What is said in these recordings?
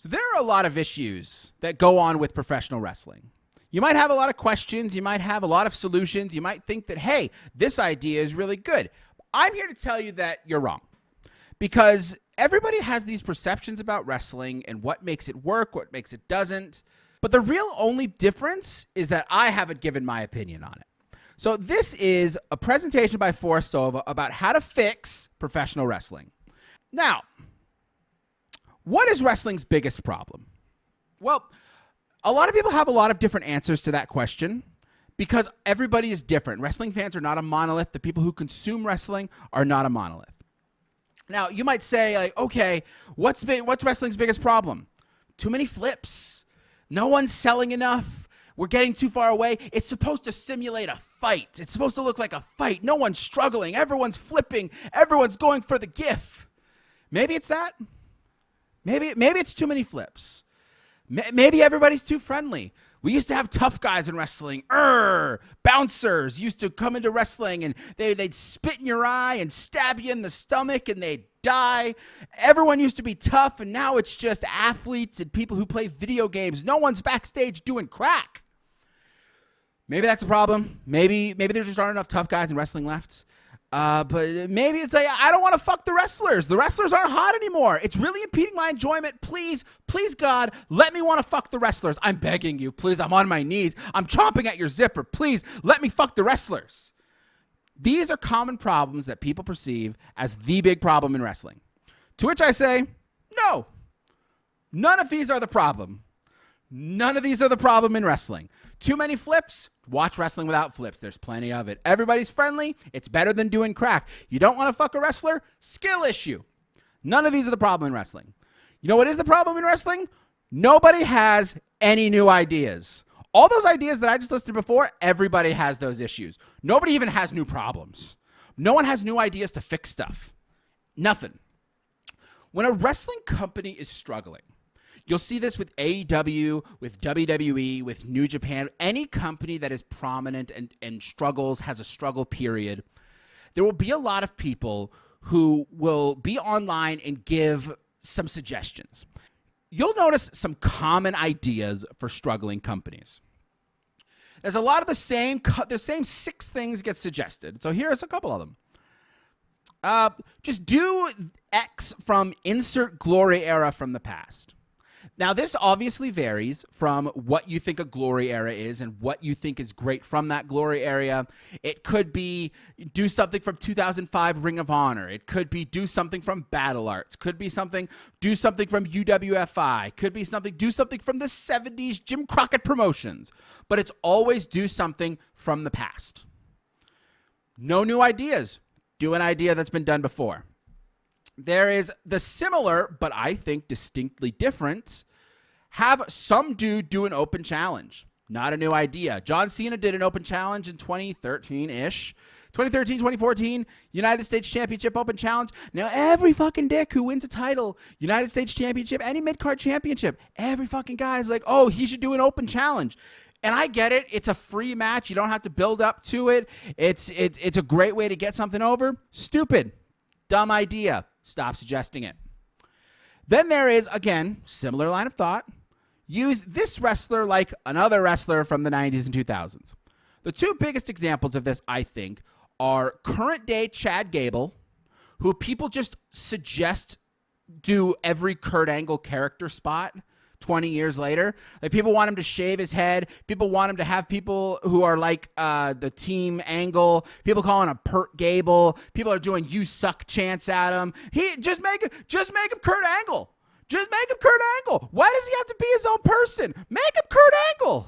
So there are a lot of issues that go on with professional wrestling. You might have a lot of questions. You might have a lot of solutions. You might think that, hey, this idea is really good. I'm here to tell you that you're wrong, because everybody has these perceptions about wrestling and what makes it work, what makes it doesn't. But the real only difference is that I haven't given my opinion on it. So this is a presentation by Forrest Sova about how to fix professional wrestling. Now, what is wrestling's biggest problem? Well, a lot of people have a lot of different answers to that question because everybody is different. Wrestling fans are not a monolith. The people who consume wrestling are not a monolith. Now, you might say, like, okay, what's wrestling's biggest problem? Too many flips. No one's selling enough. We're getting too far away. It's supposed to simulate a fight. It's supposed to look like a fight. No one's struggling. Everyone's flipping. Everyone's going for the gif. Maybe it's that. Maybe it's too many flips. Maybe everybody's too friendly. We used to have tough guys in wrestling. Bouncers used to come into wrestling and they'd spit in your eye and stab you in the stomach and they'd die. Everyone used to be tough, and now it's just athletes and people who play video games. No one's backstage doing crack. Maybe that's a problem. Maybe there just aren't enough tough guys in wrestling left. But maybe it's like, I don't want to fuck the wrestlers. The wrestlers aren't hot anymore. It's really impeding my enjoyment. Please, God, let me want to fuck the wrestlers. I'm begging you. Please, I'm on my knees. I'm chomping at your zipper. Please, let me fuck the wrestlers. These are common problems that people perceive as the big problem in wrestling. To which I say, no. None of these are the problem. None of these are the problem in wrestling. Too many flips? Watch wrestling without flips. There's plenty of it. Everybody's friendly. It's better than doing crack. You don't want to fuck a wrestler? Skill issue. None of these are the problem in wrestling. You know what is the problem in wrestling? Nobody has any new ideas. All those ideas that I just listed before, everybody has those issues. Nobody even has new problems. No one has new ideas to fix stuff. Nothing. When a wrestling company is struggling, you'll see this with AEW, with WWE, with New Japan, any company that is prominent and struggles, has a struggle period. There will be a lot of people who will be online and give some suggestions. You'll notice some common ideas for struggling companies. There's a lot of the same 6 things get suggested. So here's a couple of them. Just do X from insert glory era from the past. Now, this obviously varies from what you think a glory era is and what you think is great from that glory area. It could be do something from 2005 Ring of Honor. It could be do something from Battle Arts. Could be do something from UWFI. Could be do something from the 70s Jim Crockett Promotions. But it's always do something from the past. No new ideas. Do an idea that's been done before. There is the similar, but I think distinctly different, have some dude do an open challenge. Not a new idea. John Cena did an open challenge in 2013-ish. 2013, 2014, United States Championship Open Challenge. Now, every fucking dick who wins a title, United States Championship, any mid-card championship, every fucking guy is like, oh, he should do an open challenge. And I get it. It's a free match. You don't have to build up to it. It's a great way to get something over. Stupid. Dumb idea. Stop suggesting it. Then there is, again, similar line of thought. Use this wrestler like another wrestler from the 90s and 2000s. The 2 biggest examples of this, I think, are current day Chad Gable, who people just suggest do every Kurt Angle character spot 20 years later. Like, people want him to shave his head. People want him to have people who are like the team Angle. People calling him Pert Gable. People are doing "you suck" chants at him. He just make him Kurt Angle. Just make him Kurt Angle. Why does he have to be his own person? Make him Kurt Angle.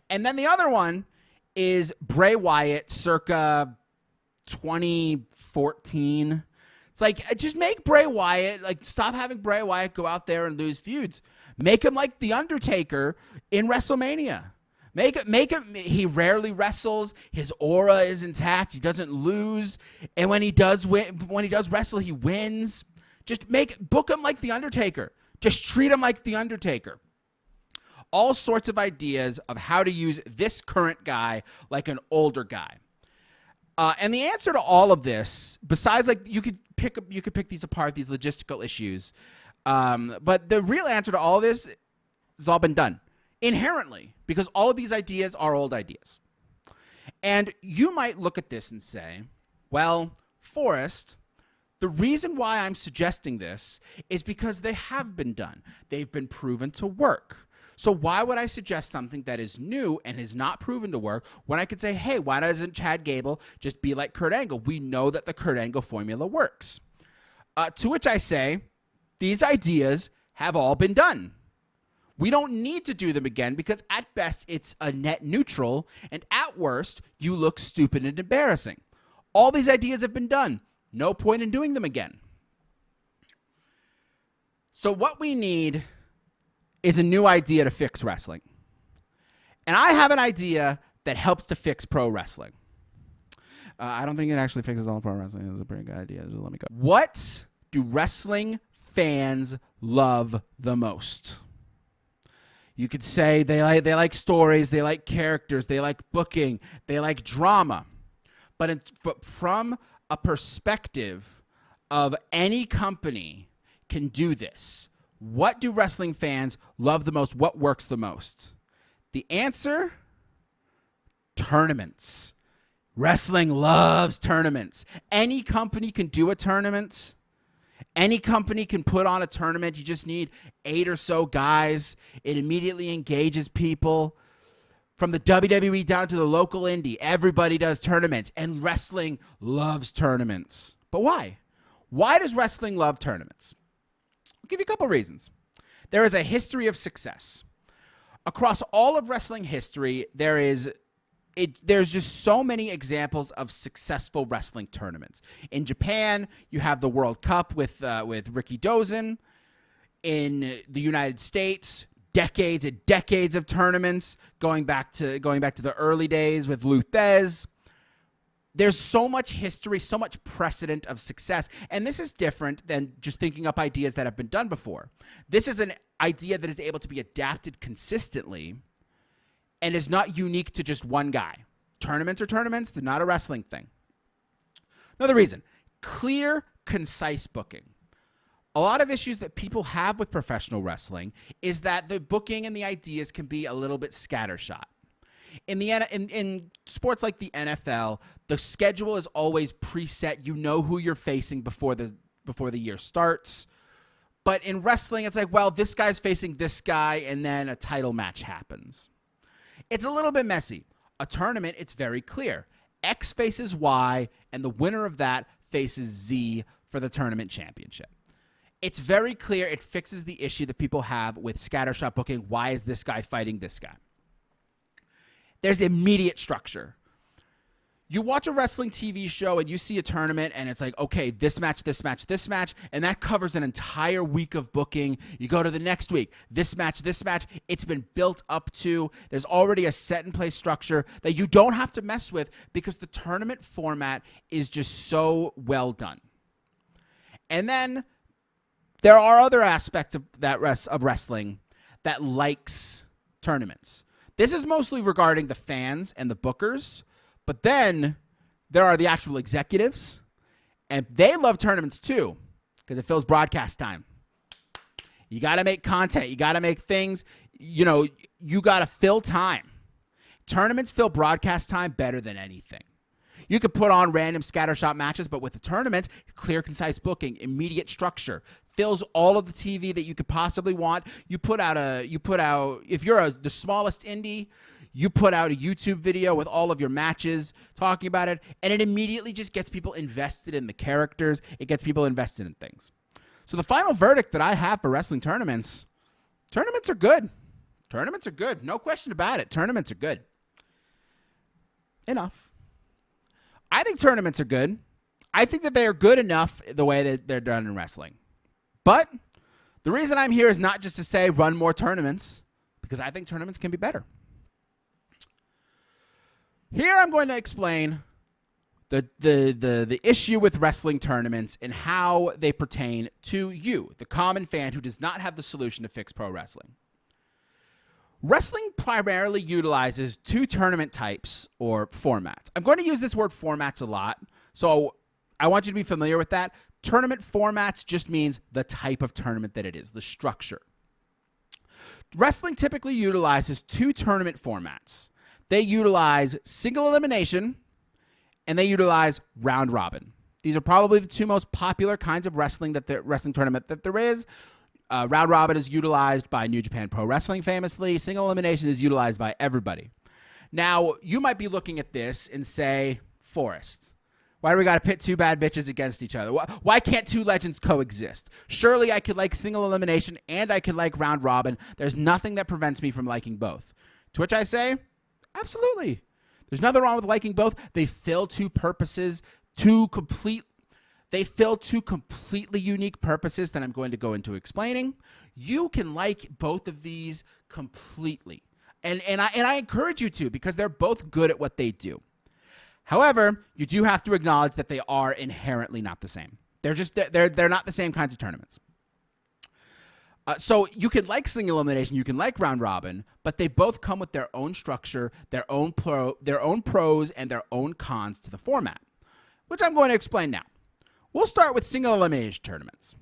And then the other one is Bray Wyatt circa 2014. It's like, just make Bray Wyatt, like, stop having Bray Wyatt go out there and lose feuds. Make him like The Undertaker in WrestleMania. Make him, he rarely wrestles. His aura is intact. He doesn't lose. And when he does wrestle, he wins. Just book him like The Undertaker. Just treat him like The Undertaker. All sorts of ideas of how to use this current guy like an older guy. And the answer to all of this, besides, like, you could pick these apart, these logistical issues, But the real answer to all this has all been done inherently, because all of these ideas are old ideas. And you might look at this and say, well, Forrest, the reason why I'm suggesting this is because they have been done. They've been proven to work. So why would I suggest something that is new and is not proven to work when I could say, hey, why doesn't Chad Gable just be like Kurt Angle? We know that the Kurt Angle formula works. To which I say, these ideas have all been done. We don't need to do them again because at best it's a net neutral, and at worst you look stupid and embarrassing. All these ideas have been done. No point in doing them again. So what we need is a new idea to fix wrestling. And I have an idea that helps to fix pro wrestling. I don't think it actually fixes all pro wrestling. It's a pretty good idea. Let me go. What do wrestling fans love the most? You could say they like stories, they like characters, they like booking, they like drama. But from a perspective of any company can do this, what do wrestling fans love the most? What works the most? The answer? Tournaments. Wrestling loves tournaments. Any company can do a tournament. Any company can put on a tournament. You just need 8 or so guys. It immediately engages people. From the WWE down to the local indie, everybody does tournaments, and wrestling loves tournaments. But why? Why does wrestling love tournaments? I'll give you a couple reasons. There is a history of success. Across all of wrestling history, there's just so many examples of successful wrestling tournaments. In Japan, you have the World Cup with Ricky Dozen. In the United States, decades and decades of tournaments going back to the early days with Lou Thez. There's so much history, so much precedent of success. And this is different than just thinking up ideas that have been done before. This is an idea that is able to be adapted consistently and is not unique to just one guy. Tournaments are tournaments. They're not a wrestling thing. Another reason, clear, concise booking. A lot of issues that people have with professional wrestling is that the booking and the ideas can be a little bit scattershot. In sports like the NFL, the schedule is always preset. You know who you're facing before the year starts. But in wrestling, it's like, well, this guy's facing this guy, and then a title match happens. It's a little bit messy. A tournament, it's very clear. X faces Y, and the winner of that faces Z for the tournament championship. It's very clear. It fixes the issue that people have with scattershot booking. Why is this guy fighting this guy? There's immediate structure. You watch a wrestling TV show and you see a tournament and it's like, okay, this match, this match, this match, and that covers an entire week of booking. You go to the next week, this match, it's been built up to. There's already a set in place structure that you don't have to mess with because the tournament format is just so well done. And then there are other aspects of wrestling that likes tournaments. This is mostly regarding the fans and the bookers, but then there are the actual executives, and they love tournaments too because it fills broadcast time. You got to make content. You got to make things. You got to fill time. Tournaments fill broadcast time better than anything. You could put on random scattershot matches, but with the tournament, clear, concise booking, immediate structure, fills all of the TV that you could possibly want. If you're the smallest indie, you put out a YouTube video with all of your matches talking about it, and it immediately just gets people invested in the characters. It gets people invested in things. So the final verdict that I have for wrestling tournaments are good. Tournaments are good. No question about it. Tournaments are good. Enough. I think tournaments are good. I think that they are good enough the way that they're done in wrestling. But the reason I'm here is not just to say run more tournaments, because I think tournaments can be better. Here I'm going to explain the issue with wrestling tournaments and how they pertain to you, the common fan who does not have the solution to fix pro wrestling. Wrestling primarily utilizes 2 tournament types or formats. I'm going to use this word formats a lot, so I want you to be familiar with that. Tournament formats just means the type of tournament that it is, the structure. Wrestling typically utilizes 2 tournament formats. They utilize single elimination and they utilize round robin. These are probably the 2 most popular kinds of wrestling tournament that there is. Round robin is utilized by New Japan Pro Wrestling famously. Single elimination is utilized by everybody. Now, you might be looking at this and say, Forrest, why do we got to pit 2 bad bitches against each other? Why can't 2 legends coexist? Surely I could like single elimination and I could like round robin. There's nothing that prevents me from liking both. To which I say, absolutely. There's nothing wrong with liking both. They fill 2 purposes, They fill 2 completely unique purposes that I'm going to go into explaining. You can like both of these completely. And I encourage you to, because they're both good at what they do. However, you do have to acknowledge that they are inherently not the same. They're not the same kinds of tournaments. So you can like single elimination, you can like round robin, but they both come with their own structure, their own pros, and their own cons to the format, which I'm going to explain now. We'll start with single elimination tournaments.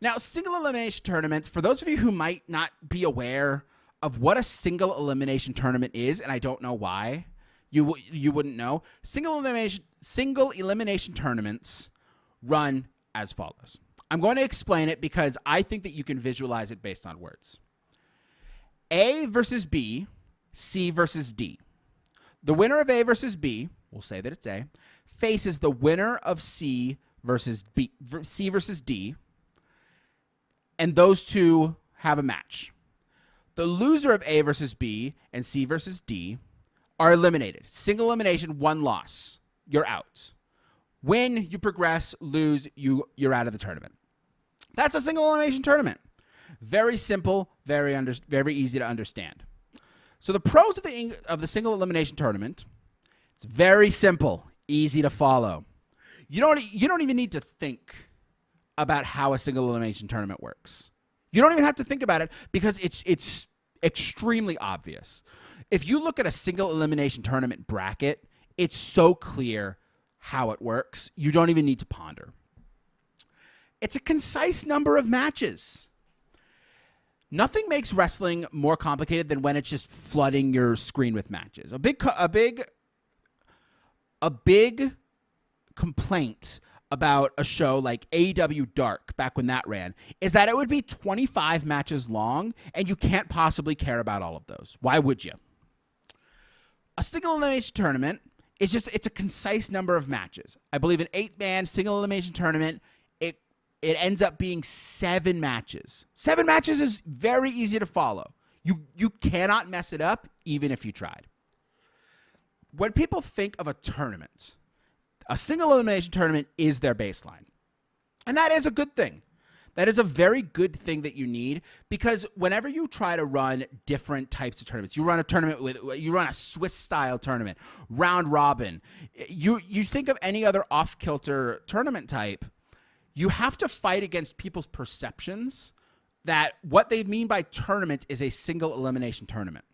Now, single elimination tournaments, for those of you who might not be aware of what a single elimination tournament is, and I don't know why you wouldn't know, single elimination tournaments run as follows. I'm going to explain it because I think that you can visualize it based on words. A versus B, C versus D. The winner of A versus B, we'll say that it's A, faces the winner of C versus D, and those 2 have a match. The loser of A versus B and C versus D are eliminated. Single elimination, 1 loss. You're out. Win, you progress. Lose, you're out of the tournament. That's a single elimination tournament. Very simple, very easy to understand. So the pros of the single elimination tournament, it's very simple, easy to follow. You don't even need to think about how a single elimination tournament works. You don't even have to think about it because it's extremely obvious. If you look at a single elimination tournament bracket, it's so clear how it works. You don't even need to ponder. It's a concise number of matches. Nothing makes wrestling more complicated than when it's just flooding your screen with matches. A big complaint about a show like AEW Dark, back when that ran, is that it would be 25 matches long, and you can't possibly care about all of those. Why would you? A single elimination tournament is it's a concise number of matches. I believe an 8-man single elimination tournament, it ends up being 7 matches. 7 matches is very easy to follow. You cannot mess it up, even if you tried. When people think of a tournament, a single elimination tournament is their baseline. And that is a good thing. That is a very good thing that you need, because whenever you try to run different types of tournaments, you run a Swiss style tournament, round robin, you think of any other off-kilter tournament type, you have to fight against people's perceptions that what they mean by tournament is a single elimination tournament.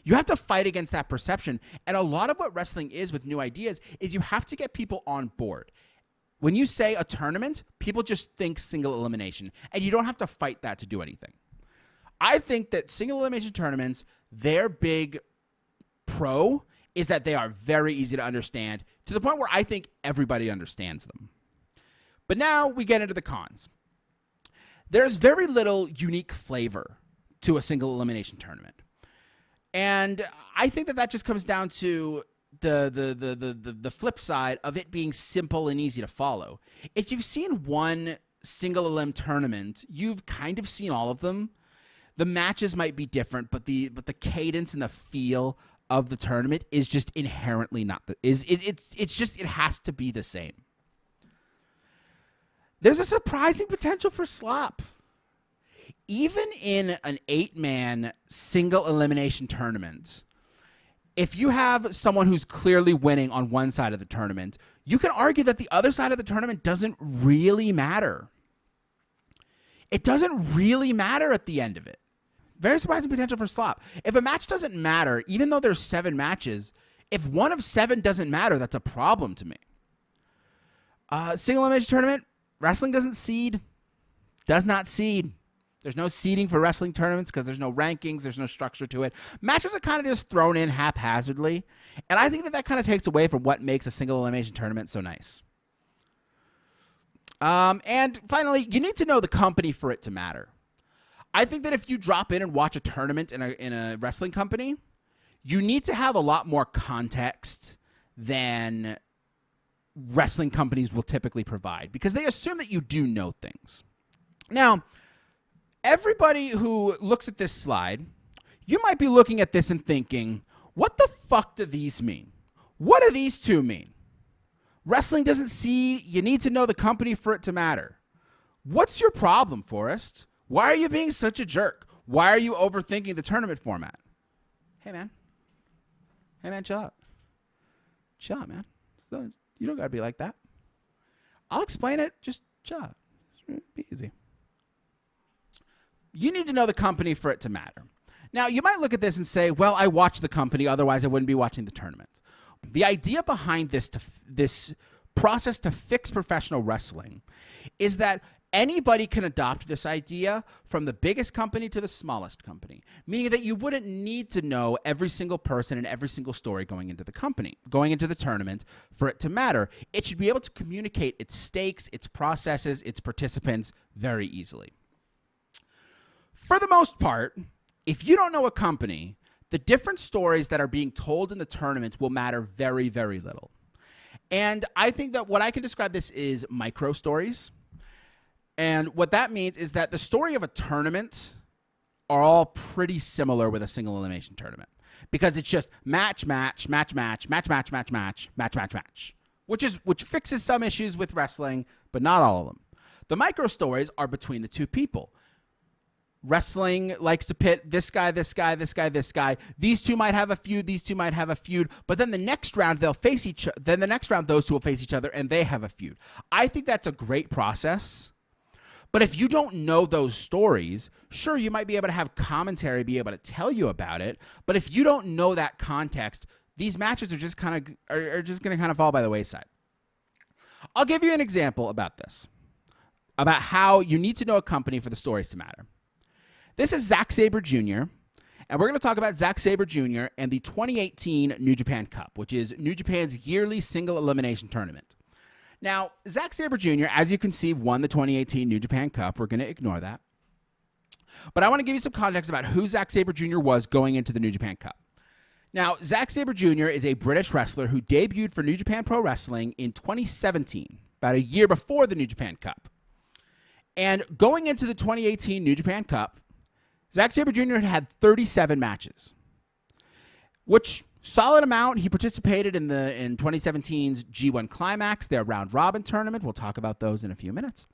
You have to fight against that perception. And a lot of what wrestling is with new ideas is you have to get people on board. When you say a tournament, people just think single elimination, and you don't have to fight that to do anything. I think that single elimination tournaments, their big pro is that they are very easy to understand, to the point where I think everybody understands them. But now we get into the cons. There's very little unique flavor to a single elimination tournament. And I think that just comes down to the flip side of it being simple and easy to follow. If you've seen one single elim tournament, you've kind of seen all of them. The matches might be different, but the cadence and the feel of the tournament is just inherently not it has to be the same. There's a surprising potential for slop. Even in an 8-man single elimination tournament, if you have someone who's clearly winning on one side of the tournament, you can argue that the other side of the tournament doesn't really matter. It doesn't really matter at the end of it. Very surprising potential for slop. If a match doesn't matter, even though there's 7 matches, if one of 7 doesn't matter, that's a problem to me. Single elimination tournament, Wrestling doesn't seed. Does not seed. There's no seeding for wrestling tournaments because there's no rankings. There's no structure to it. Matches are kind of just thrown in haphazardly. And I think that kind of takes away from what makes a single elimination tournament so nice. And finally, you need to know the company for it to matter. I think that if you drop in and watch a tournament in a wrestling company, you need to have a lot more context than wrestling companies will typically provide because they assume that you do know things. Now, everybody who looks at this slide, you might be looking at this and thinking, what the fuck do these mean? What do these two mean? Wrestling doesn't see, you need to know the company for it to matter. What's your problem, Forrest? Why are you being such a jerk? Why are you overthinking the tournament format? Hey, man, chill out. Chill out, man. You don't got to be like that. I'll explain it. Just chill out. Be easy. You need to know the company for it to matter. Now, you might look at this and say, well, I watch the company, otherwise I wouldn't be watching the tournament. The idea behind this process to fix professional wrestling is that anybody can adopt this idea from the biggest company to the smallest company, meaning that you wouldn't need to know every single person and every single story going into the tournament for it to matter. It should be able to communicate its stakes, its processes, its participants very easily. For the most part, if you don't know a company, the different stories that are being told in the tournament will matter very, very little. And I think that what I can describe this is micro stories. And what that means is that the story of a tournament are all pretty similar with a single elimination tournament because it's just match, which fixes some issues with wrestling, but not all of them. The micro stories are between the two people. Wrestling likes to pit this guy, this guy, this guy, this guy. These two might have a feud. These two might have a feud. But then the next round, they'll face each other. Then the next round, those two will face each other, and they have a feud. I think that's a great process. But if you don't know those stories, sure, you might be able to have commentary be able to tell you about it. But if you don't know that context, these matches are just going to kind of fall by the wayside. I'll give you an example about this, about how you need to know a company for the stories to matter. This is Zack Sabre Jr., and we're going to talk about Zack Sabre Jr. and the 2018 New Japan Cup, which is New Japan's yearly single elimination tournament. Now, Zack Sabre Jr., as you can see, won the 2018 New Japan Cup. We're going to ignore that. But I want to give you some context about who Zack Sabre Jr. was going into the New Japan Cup. Now, Zack Sabre Jr. is a British wrestler who debuted for New Japan Pro Wrestling in 2017, about a year before the New Japan Cup. And going into the 2018 New Japan Cup, Zack Sabre Jr. had 37 matches, which solid amount. He participated in 2017's G1 Climax, their round-robin tournament. We'll talk about those in a few minutes.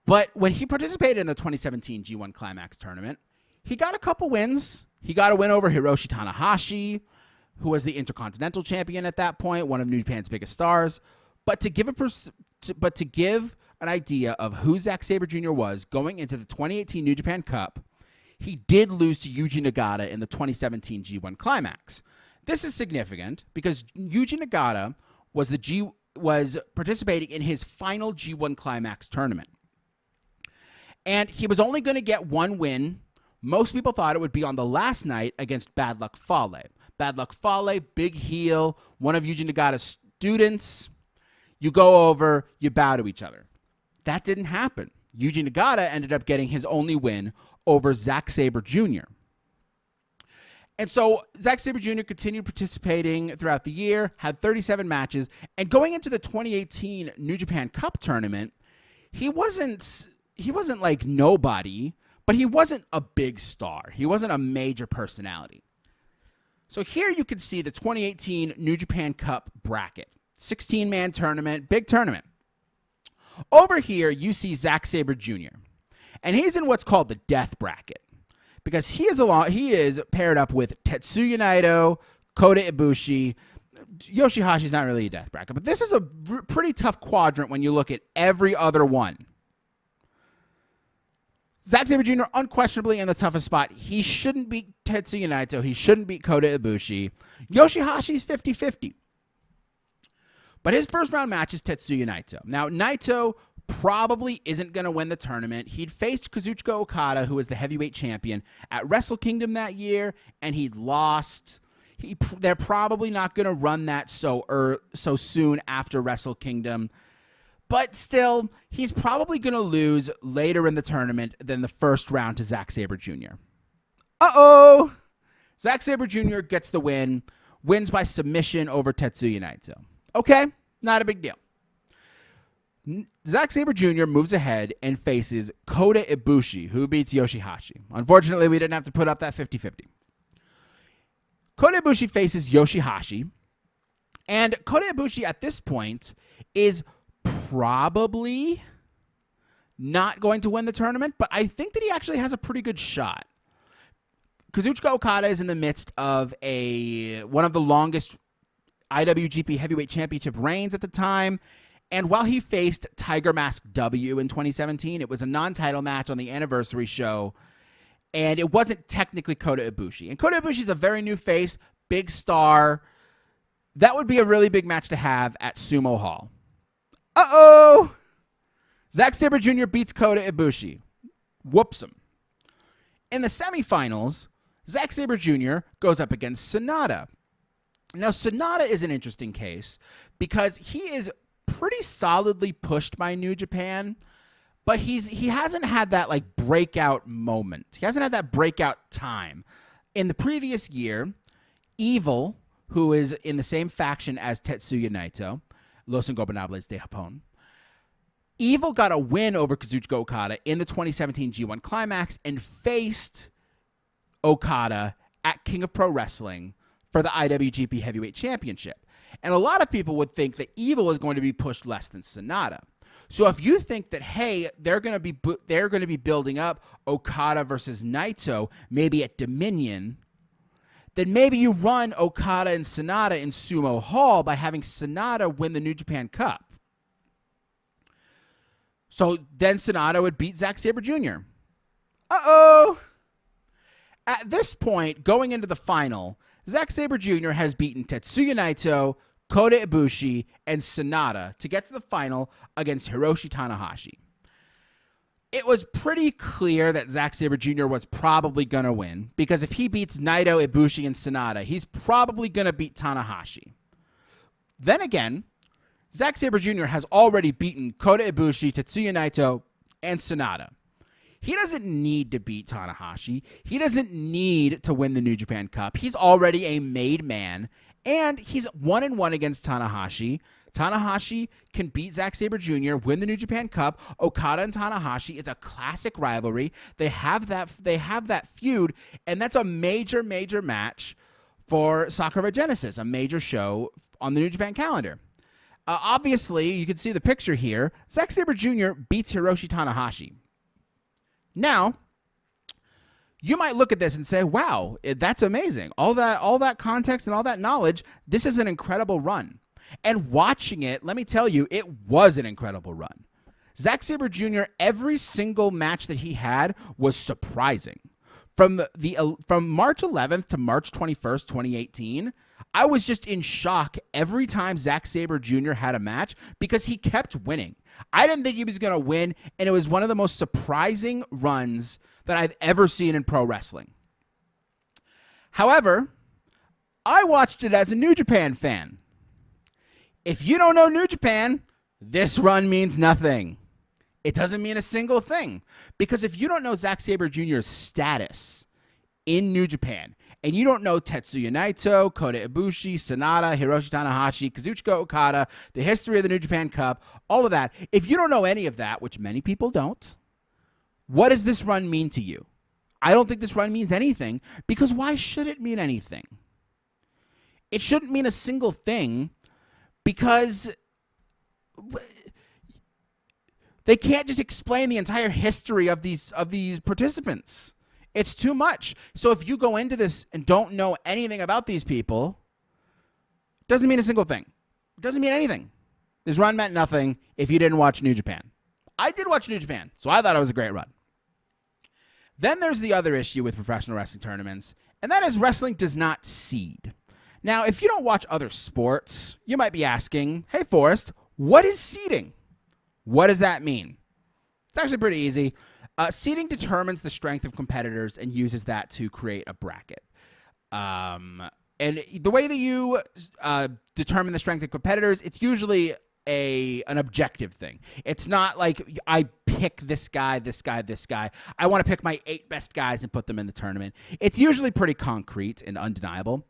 But when he participated in the 2017 G1 Climax tournament, he got a couple wins. He got a win over Hiroshi Tanahashi, who was the Intercontinental Champion at that point, one of New Japan's biggest stars. But to give an idea of who Zack Sabre Jr. was going into the 2018 New Japan Cup, he did lose to Yuji Nagata in the 2017 G1 Climax. This is significant because Yuji Nagata was participating in his final G1 Climax tournament. And he was only going to get one win. Most people thought it would be on the last night against Bad Luck Fale. Bad Luck Fale, big heel, one of Yuji Nagata's students. You go over, you bow to each other. That didn't happen. Yuji Nagata ended up getting his only win over Zack Sabre Jr. And so Zack Sabre Jr. continued participating throughout the year, had 37 matches, and going into the 2018 New Japan Cup tournament, he wasn't like nobody, but he wasn't a big star. He wasn't a major personality. So here you can see the 2018 New Japan Cup bracket. 16-man tournament, big tournament. Over here, you see Zack Sabre Jr., and he's in what's called the death bracket because he is paired up with Tetsuya Naito, Kota Ibushi. Yoshihashi's not really a death bracket, but this is a pretty tough quadrant when you look at every other one. Zack Sabre Jr. unquestionably in the toughest spot. He shouldn't beat Tetsuya Naito. He shouldn't beat Kota Ibushi. Yoshihashi's 50-50. But his first round match is Tetsuya Naito. Now, Naito probably isn't going to win the tournament. He'd faced Kazuchika Okada, who was the heavyweight champion, at Wrestle Kingdom that year, and he'd lost. They're probably not going to run that so soon after Wrestle Kingdom. But still, he's probably going to lose later in the tournament than the first round to Zack Sabre Jr. Uh-oh! Zack Sabre Jr. gets the win, wins by submission over Tetsuya Naito. Okay, not a big deal. Zack Sabre Jr. moves ahead and faces Kota Ibushi, who beats Yoshihashi. Unfortunately, we didn't have to put up that 50-50. Kota Ibushi faces Yoshihashi, and Kota Ibushi at this point is probably not going to win the tournament, but I think that he actually has a pretty good shot. Kazuchika Okada is in the midst of one of the longest IWGP Heavyweight Championship reigns at the time, and while he faced Tiger Mask W in 2017, it was a non-title match on the anniversary show, and it wasn't technically Kota Ibushi. And Kota Ibushi is a very new face, big star. That would be a really big match to have at Sumo Hall. Uh-oh! Zack Sabre Jr. beats Kota Ibushi. Whoops him. In the semifinals, Zack Sabre Jr. goes up against Sonata. Now, Sonata is an interesting case because he is pretty solidly pushed by New Japan, but he hasn't had that like breakout moment. He hasn't had that breakout time. In the previous year, Evil, who is in the same faction as Tetsuya Naito, Los Ingobernables de Japón, Evil got a win over Kazuchika Okada in the 2017 G1 Climax and faced Okada at King of Pro Wrestling for the IWGP Heavyweight Championship. And a lot of people would think that Evil is going to be pushed less than Sonata. So if you think that, hey, they're going to be building up Okada versus Naito maybe at Dominion, then maybe you run Okada and Sonata in Sumo Hall by having Sonata win the New Japan Cup. So then Sonata would beat Zack Sabre Jr. Uh-oh! At this point, going into the final, Zack Sabre Jr. has beaten Tetsuya Naito, Kota Ibushi, and Sonata to get to the final against Hiroshi Tanahashi. It was pretty clear that Zack Sabre Jr. was probably going to win, because if he beats Naito, Ibushi, and Sonata, he's probably going to beat Tanahashi. Then again, Zack Sabre Jr. has already beaten Kota Ibushi, Tetsuya Naito, and Sonata. He doesn't need to beat Tanahashi. He doesn't need to win the New Japan Cup. He's already a made man, and he's 1-1 against Tanahashi. Tanahashi can beat Zack Sabre Jr., win the New Japan Cup. Okada and Tanahashi is a classic rivalry. They have that feud, and that's a major, major match for Sakura Genesis, a major show on the New Japan calendar. Obviously, you can see the picture here. Zack Sabre Jr. beats Hiroshi Tanahashi. Now, you might look at this and say, wow, that's amazing. All that context and all that knowledge, this is an incredible run. And watching it, let me tell you, it was an incredible run. Zack Sabre Jr., every single match that he had was surprising. From March 11th to March 21st, 2018, I was just in shock every time Zack Sabre Jr. had a match because he kept winning. I didn't think he was going to win, and it was one of the most surprising runs that I've ever seen in pro wrestling. However, I watched it as a New Japan fan. If you don't know New Japan, this run means nothing. It doesn't mean a single thing. Because if you don't know Zack Sabre Jr.'s status in New Japan, and you don't know Tetsuya Naito, Kota Ibushi, Sonata, Hiroshi Tanahashi, Kazuchika Okada, the history of the New Japan Cup, all of that, if you don't know any of that, which many people don't, what does this run mean to you? I don't think this run means anything, because why should it mean anything? It shouldn't mean a single thing, because they can't just explain the entire history of these participants. It's too much. So if you go into this and don't know anything about these people, it doesn't mean a single thing. It doesn't mean anything. This run meant nothing if you didn't watch New Japan. I did watch New Japan, so I thought it was a great run. Then there's the other issue with professional wrestling tournaments, and that is wrestling does not seed. Now, if you don't watch other sports, you might be asking, hey, Forrest, what is seeding? What does that mean? It's actually pretty easy. Seeding determines the strength of competitors and uses that to create a bracket. And the way that you determine the strength of competitors, it's usually an objective thing. It's not like I pick this guy, this guy, this guy. I want to pick my 8 best guys and put them in the tournament. It's usually pretty concrete and undeniable.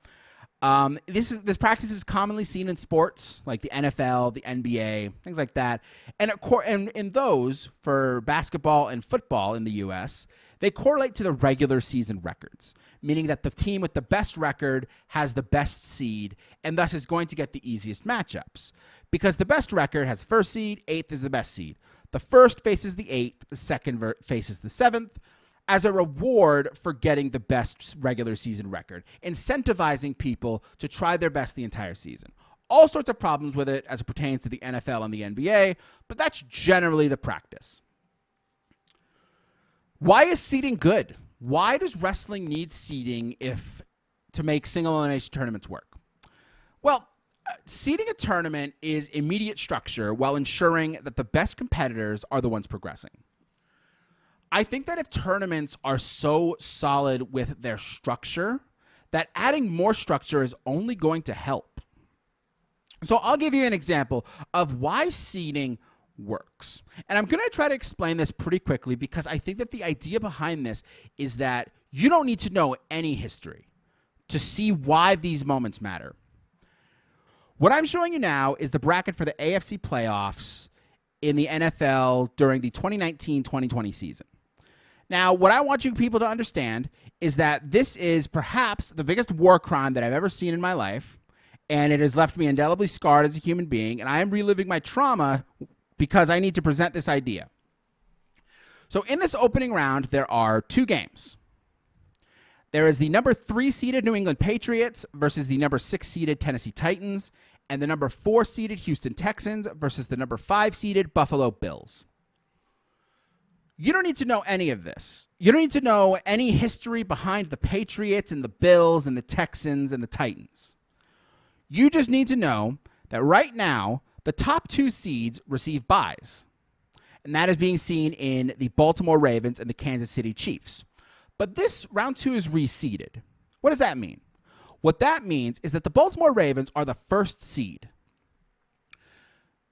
This practice is commonly seen in sports like the NFL, the NBA, things like that. And in those, for basketball and football in the U.S., they correlate to the regular season records, meaning that the team with the best record has the best seed and thus is going to get the easiest matchups. Because the best record has first seed, 8th is the best seed. The first faces the 8th, the second faces the 7th, as a reward for getting the best regular season record, incentivizing people to try their best the entire season. All sorts of problems with it as it pertains to the NFL and the NBA, but that's generally the practice. Why is seeding good? Why does wrestling need seeding to make single elimination tournaments work? Well, seeding a tournament is immediate structure while ensuring that the best competitors are the ones progressing. I think that if tournaments are so solid with their structure, that adding more structure is only going to help. So I'll give you an example of why seeding works. And I'm going to try to explain this pretty quickly because I think that the idea behind this is that you don't need to know any history to see why these moments matter. What I'm showing you now is the bracket for the AFC playoffs in the NFL during the 2019-2020 season. Now, what I want you people to understand is that this is perhaps the biggest war crime that I've ever seen in my life, and it has left me indelibly scarred as a human being, and I am reliving my trauma because I need to present this idea. So in this opening round, there are 2 games. There is the number 3 seeded New England Patriots versus the number 6 seeded Tennessee Titans, and the number 4 seeded Houston Texans versus the number 5 seeded Buffalo Bills. You don't need to know any of this. You don't need to know any history behind the Patriots and the Bills and the Texans and the Titans. You just need to know that right now, the top 2 seeds receive byes. And that is being seen in the Baltimore Ravens and the Kansas City Chiefs. But this round 2 is reseeded. What does that mean? What that means is that the Baltimore Ravens are the first seed.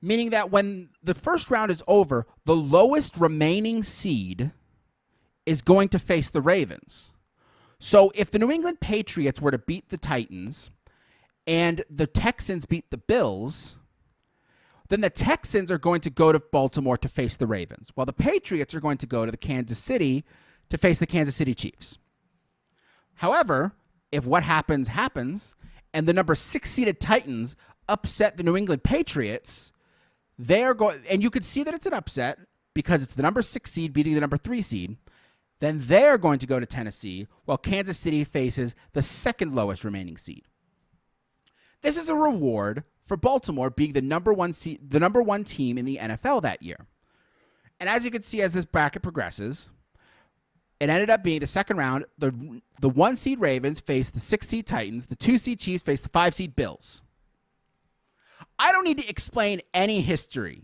Meaning that when the first round is over, the lowest remaining seed is going to face the Ravens. So if the New England Patriots were to beat the Titans and the Texans beat the Bills, then the Texans are going to go to Baltimore to face the Ravens, while the Patriots are going to go to the Kansas City to face the Kansas City Chiefs. However, if what happens, and the number 6 seeded Titans upset the New England Patriots, and you could see that it's an upset because it's the number 6 seed beating the number 3 seed, then they're going to go to Tennessee while Kansas City faces the second lowest remaining seed. This is a reward for Baltimore being the number 1 team in the NFL that year. And as you can see as this bracket progresses, it ended up being the second round, the 1 seed Ravens faced the 6 seed Titans, the 2 seed Chiefs faced the 5 seed Bills. I don't need to explain any history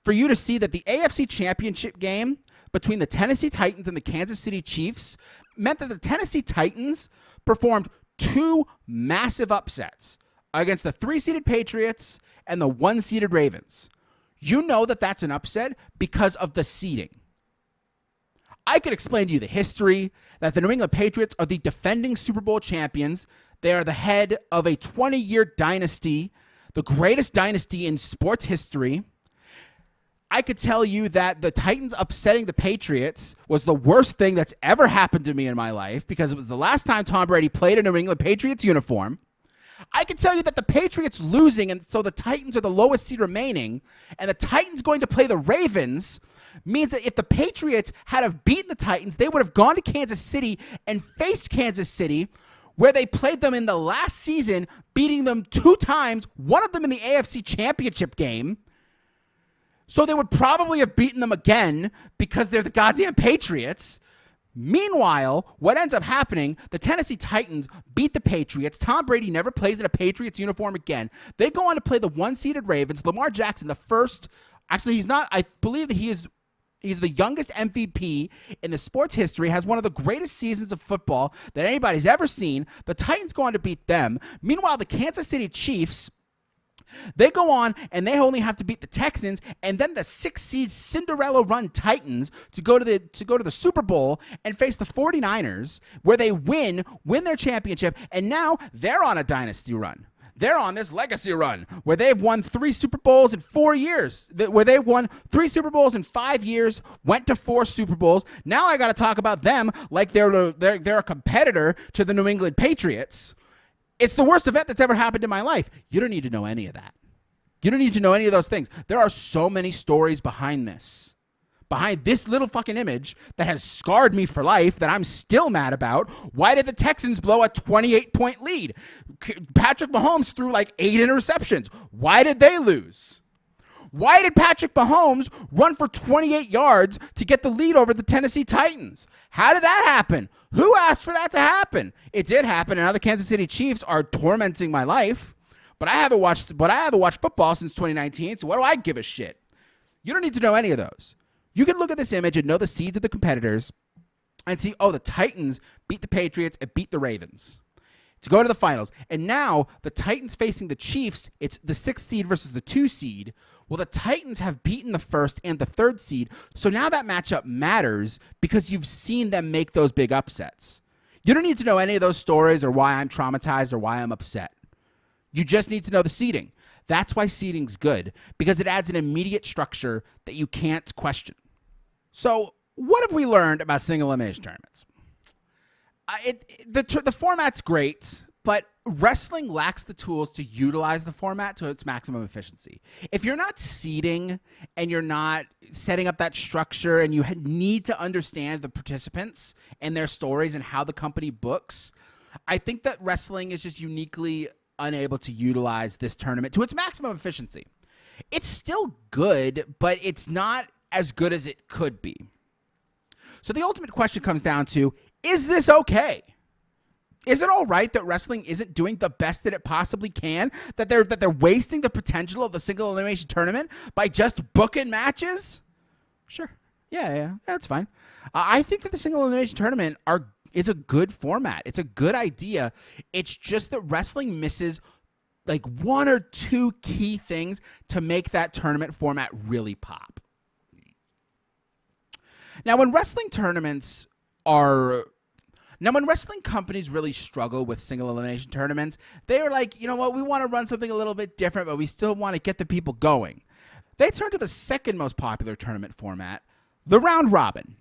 for you to see that the AFC Championship game between the Tennessee Titans and the Kansas City Chiefs meant that the Tennessee Titans performed 2 massive upsets against the 3-seeded Patriots and the 1-seeded Ravens. You know that that's an upset because of the seeding. I could explain to you the history, that the New England Patriots are the defending Super Bowl champions. They are the head of a 20-year dynasty, the greatest dynasty in sports history. I could tell you that the Titans upsetting the Patriots was the worst thing that's ever happened to me in my life because it was the last time Tom Brady played a New England Patriots uniform. I could tell you that the Patriots losing, and so the Titans are the lowest seed remaining, and the Titans going to play the Ravens means that if the Patriots had have beaten the Titans, they would have gone to Kansas City and faced Kansas City, where they played them in the last season, beating them 2 times, one of them in the AFC Championship game. So they would probably have beaten them again because they're the goddamn Patriots. Meanwhile, what ends up happening, the Tennessee Titans beat the Patriots. Tom Brady never plays in a Patriots uniform again. They go on to play the 1-seeded Ravens. Lamar Jackson, the first Actually, he's not. I believe that he's the youngest MVP in the sports history, has one of the greatest seasons of football that anybody's ever seen. The Titans go on to beat them. Meanwhile, the Kansas City Chiefs, they go on and they only have to beat the Texans and then the 6th seed Cinderella run Titans to go to the Super Bowl and face the 49ers, where they win their championship, and now they're on a dynasty run. They're on this legacy run where they've won 3 Super Bowls in 4 years, where they've won 3 Super Bowls in 5 years, went to 4 Super Bowls. Now I got to talk about them like they're a competitor to the New England Patriots. It's the worst event that's ever happened in my life. You don't need to know any of that. You don't need to know any of those things. There are so many stories behind this little fucking image that has scarred me for life that I'm still mad about. Why did the Texans blow a 28-point lead? Patrick Mahomes threw like 8 interceptions. Why did they lose? Why did Patrick Mahomes run for 28 yards to get the lead over the Tennessee Titans? How did that happen? Who asked for that to happen? It did happen, and now the Kansas City Chiefs are tormenting my life. But I haven't watched football since 2019, so what do I give a shit? You don't need to know any of those. You can look at this image and know the seeds of the competitors and see, oh, the Titans beat the Patriots and beat the Ravens to go to the finals. And now the Titans facing the Chiefs, it's the 6th seed versus the 2 seed. Well, the Titans have beaten the 1st and the 3rd seed. So now that matchup matters because you've seen them make those big upsets. You don't need to know any of those stories or why I'm traumatized or why I'm upset. You just need to know the seeding. That's why seeding's good, because it adds an immediate structure that you can't question. So what have we learned about single elimination tournaments? The format's great, but wrestling lacks the tools to utilize the format to its maximum efficiency. If you're not seeding and you're not setting up that structure and you need to understand the participants and their stories and how the company books, I think that wrestling is just uniquely unable to utilize this tournament to its maximum efficiency. It's still good, but it's not as good as it could be. So the ultimate question comes down to, is this okay? Is it all right that wrestling isn't doing the best that it possibly can? That they're wasting the potential of the single elimination tournament by just booking matches? Sure. Yeah, that's fine. I think that the single elimination tournament is a good format. It's a good idea. It's just that wrestling misses like 1 or 2 key things to make that tournament format really pop. Now, when wrestling companies really struggle with single elimination tournaments, they are like, you know what, we want to run something a little bit different, but we still want to get the people going. They turn to the second most popular tournament format, the round robin.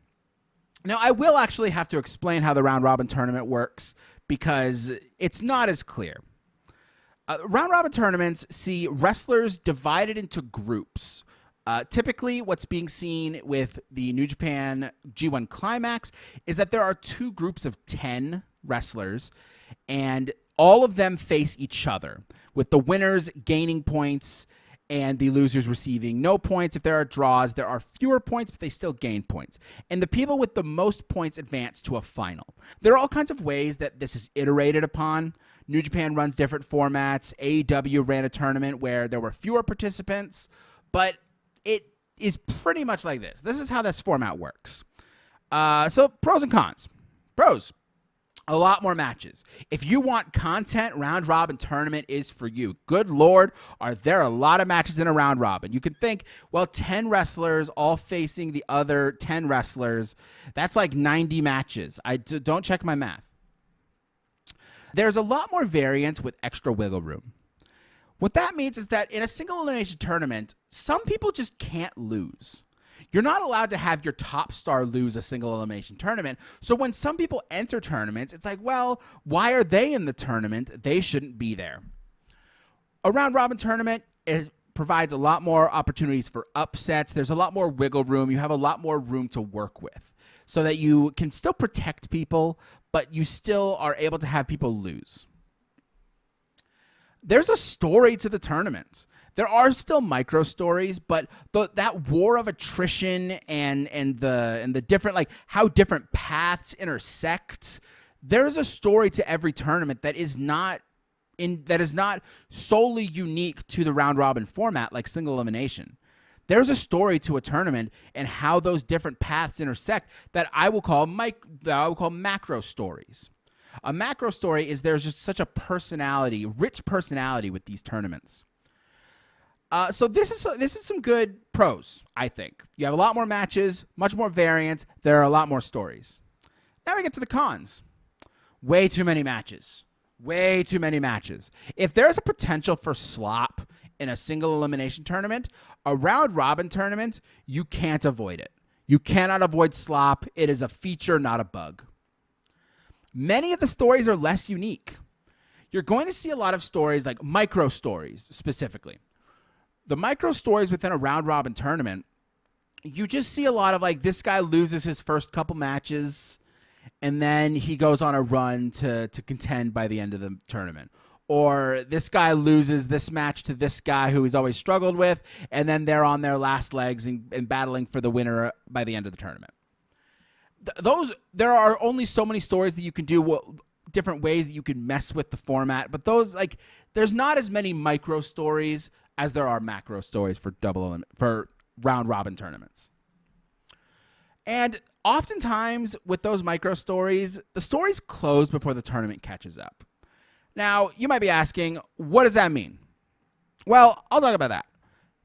Now, I will actually have to explain how the round robin tournament works because it's not as clear. Round robin tournaments see wrestlers divided into groups. Typically, what's being seen with the New Japan G1 Climax is that there are 2 groups of 10 wrestlers, and all of them face each other, with the winners gaining points and the losers receiving no points. If there are draws, there are fewer points, but they still gain points. And the people with the most points advance to a final. There are all kinds of ways that this is iterated upon. New Japan runs different formats. AEW ran a tournament where there were fewer participants, but it is pretty much like this. This is how this format works. So pros and cons. Pros, a lot more matches. If you want content, round robin tournament is for you. Good Lord, are there a lot of matches in a round robin. You can think, well, 10 wrestlers all facing the other 10 wrestlers. That's like 90 matches. Don't check my math. There's a lot more variance with extra wiggle room. What that means is that in a single elimination tournament, some people just can't lose. You're not allowed to have your top star lose a single elimination tournament. So when some people enter tournaments, it's like, well, why are they in the tournament? They shouldn't be there. A round robin tournament provides a lot more opportunities for upsets. There's a lot more wiggle room. You have a lot more room to work with so that you can still protect people, but you still are able to have people lose. There's a story to the tournaments. There are still micro stories, but that war of attrition and the different, like how different paths intersect, there's a story to every tournament that is not solely unique to the round robin format like single elimination. there's a story to a tournament and how those different paths intersect that I will call macro stories. A macro story is there's just such a rich personality with these tournaments. So this is some good pros, I think. You have a lot more matches, much more variance. There are a lot more stories. Now we get to the cons. Way too many matches. Way too many matches. If there's a potential for slop in a single elimination tournament, a round robin tournament, you can't avoid it. You cannot avoid slop. It is a feature, not a bug. Many of the stories are less unique. You're going to see a lot of stories like micro stories specifically. The micro stories within a round robin tournament, you just see a lot of like this guy loses his first couple matches and then he goes on a run to contend by the end of the tournament. Or this guy loses this match to this guy who he's always struggled with, and then they're on their last legs and battling for the winner by the end of the tournament. There are only so many stories that you can do, different ways that you can mess with the format, but there's not as many micro stories as there are macro stories for round robin tournaments. And oftentimes with those micro stories, the stories close before the tournament catches up. Now, you might be asking, what does that mean? Well, I'll talk about that.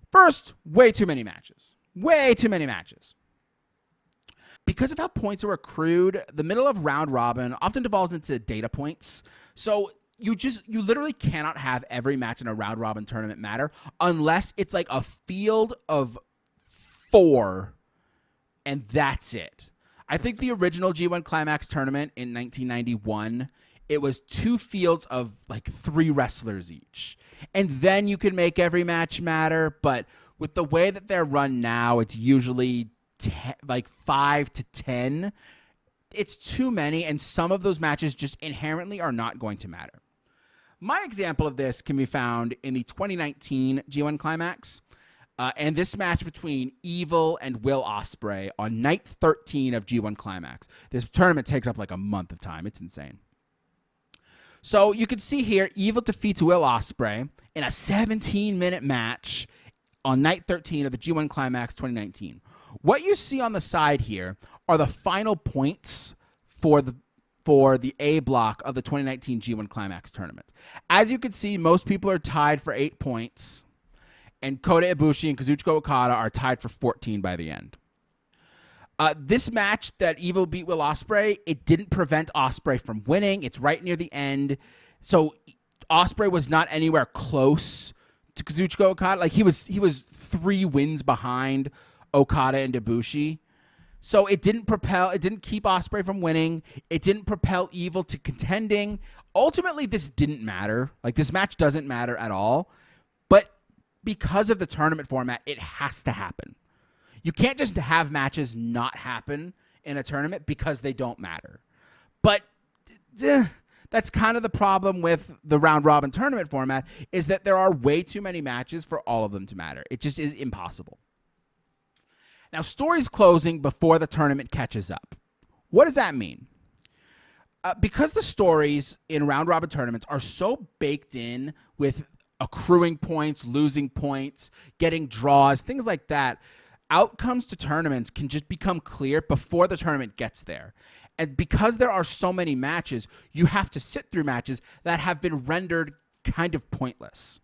First, way too many matches. Way too many matches. Because of how points are accrued, the middle of round robin often devolves into data points. So you literally cannot have every match in a round robin tournament matter unless it's like a field of 4 and that's it. I think the original G1 Climax tournament in 1991, it was 2 fields of like 3 wrestlers each. And then you can make every match matter. But with the way that they're run now, it's usually like 5 to 10. It's too many. And some of those matches just inherently are not going to matter. My example of this can be found in the 2019 G1 Climax. And this match between Evil and Will Ospreay on night 13 of G1 Climax. This tournament takes up like a month of time. It's insane. So you can see here, Evil defeats Will Ospreay in a 17-minute match on night 13 of the G1 Climax 2019. What you see on the side here are the final points for the A block of the 2019 G1 Climax tournament. As you can see, most people are tied for 8 points, and Kota Ibushi and Kazuchika Okada are tied for 14 by the end. This match that Evil beat Will Ospreay, it didn't prevent Ospreay from winning. It's right near the end. So Ospreay was not anywhere close to Kazuchika Okada. Like he was 3 wins behind Okada and Ibushi. So it didn't keep Ospreay from winning. It didn't propel Evil to contending. Ultimately, this didn't matter. Like this match doesn't matter at all. But because of the tournament format, it has to happen. You can't just have matches not happen in a tournament because they don't matter. But that's kind of the problem with the round robin tournament format, is that there are way too many matches for all of them to matter. It just is impossible. Now, stories closing before the tournament catches up. What does that mean? Because the stories in round robin tournaments are so baked in with accruing points, losing points, getting draws, things like that, outcomes to tournaments can just become clear before the tournament gets there. And because there are so many matches, you have to sit through matches that have been rendered kind of pointless.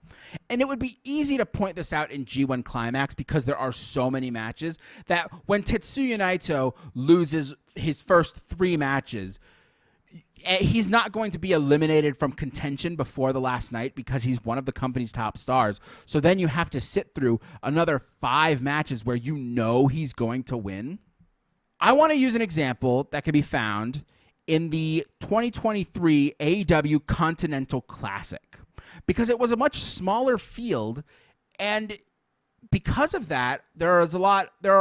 And it would be easy to point this out in G1 Climax because there are so many matches that when Tetsuya Naito loses his first 3 matches, he's not going to be eliminated from contention before the last night because he's one of the company's top stars. So then you have to sit through another 5 matches where you know he's going to win. I want to use an example that can be found in the 2023 AEW Continental Classic because it was a much smaller field, and because of that, there are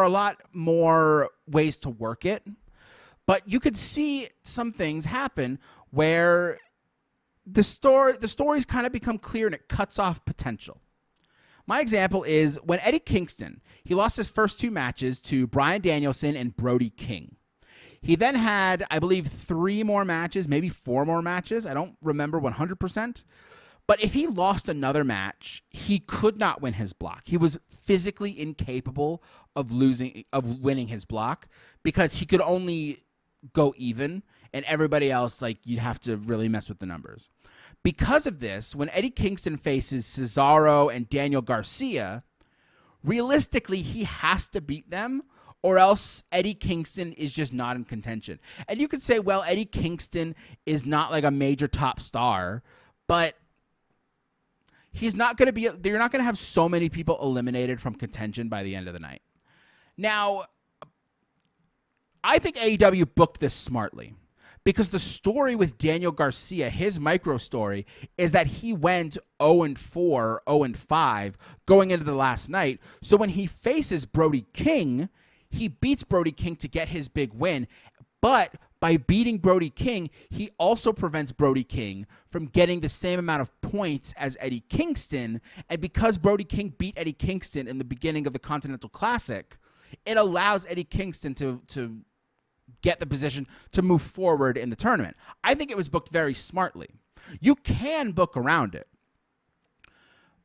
a lot more ways to work it. But you could see some things happen where the stories kind of become clear and it cuts off potential. My example is when Eddie Kingston, he lost his first 2 matches to Bryan Danielson and Brody King. He then had, I believe, 3 more matches, maybe 4 more matches. I don't remember 100%. But if he lost another match, he could not win his block. He was physically incapable of winning his block because he could only go even, and everybody else, like, you'd have to really mess with the numbers. Because of this, when Eddie Kingston faces Cesaro and Daniel Garcia, realistically, he has to beat them, or else Eddie Kingston is just not in contention. And you could say, well, Eddie Kingston is not like a major top star, but he's not going to be, you're not going to have so many people eliminated from contention by the end of the night. Now, I think AEW booked this smartly because the story with Daniel Garcia, his micro story, is that he went 0-4, 0-5 going into the last night. So when he faces Brody King, he beats Brody King to get his big win. But by beating Brody King, he also prevents Brody King from getting the same amount of points as Eddie Kingston. And because Brody King beat Eddie Kingston in the beginning of the Continental Classic, it allows Eddie Kingston to get the position to move forward in the tournament. I think it was booked very smartly. You can book around it.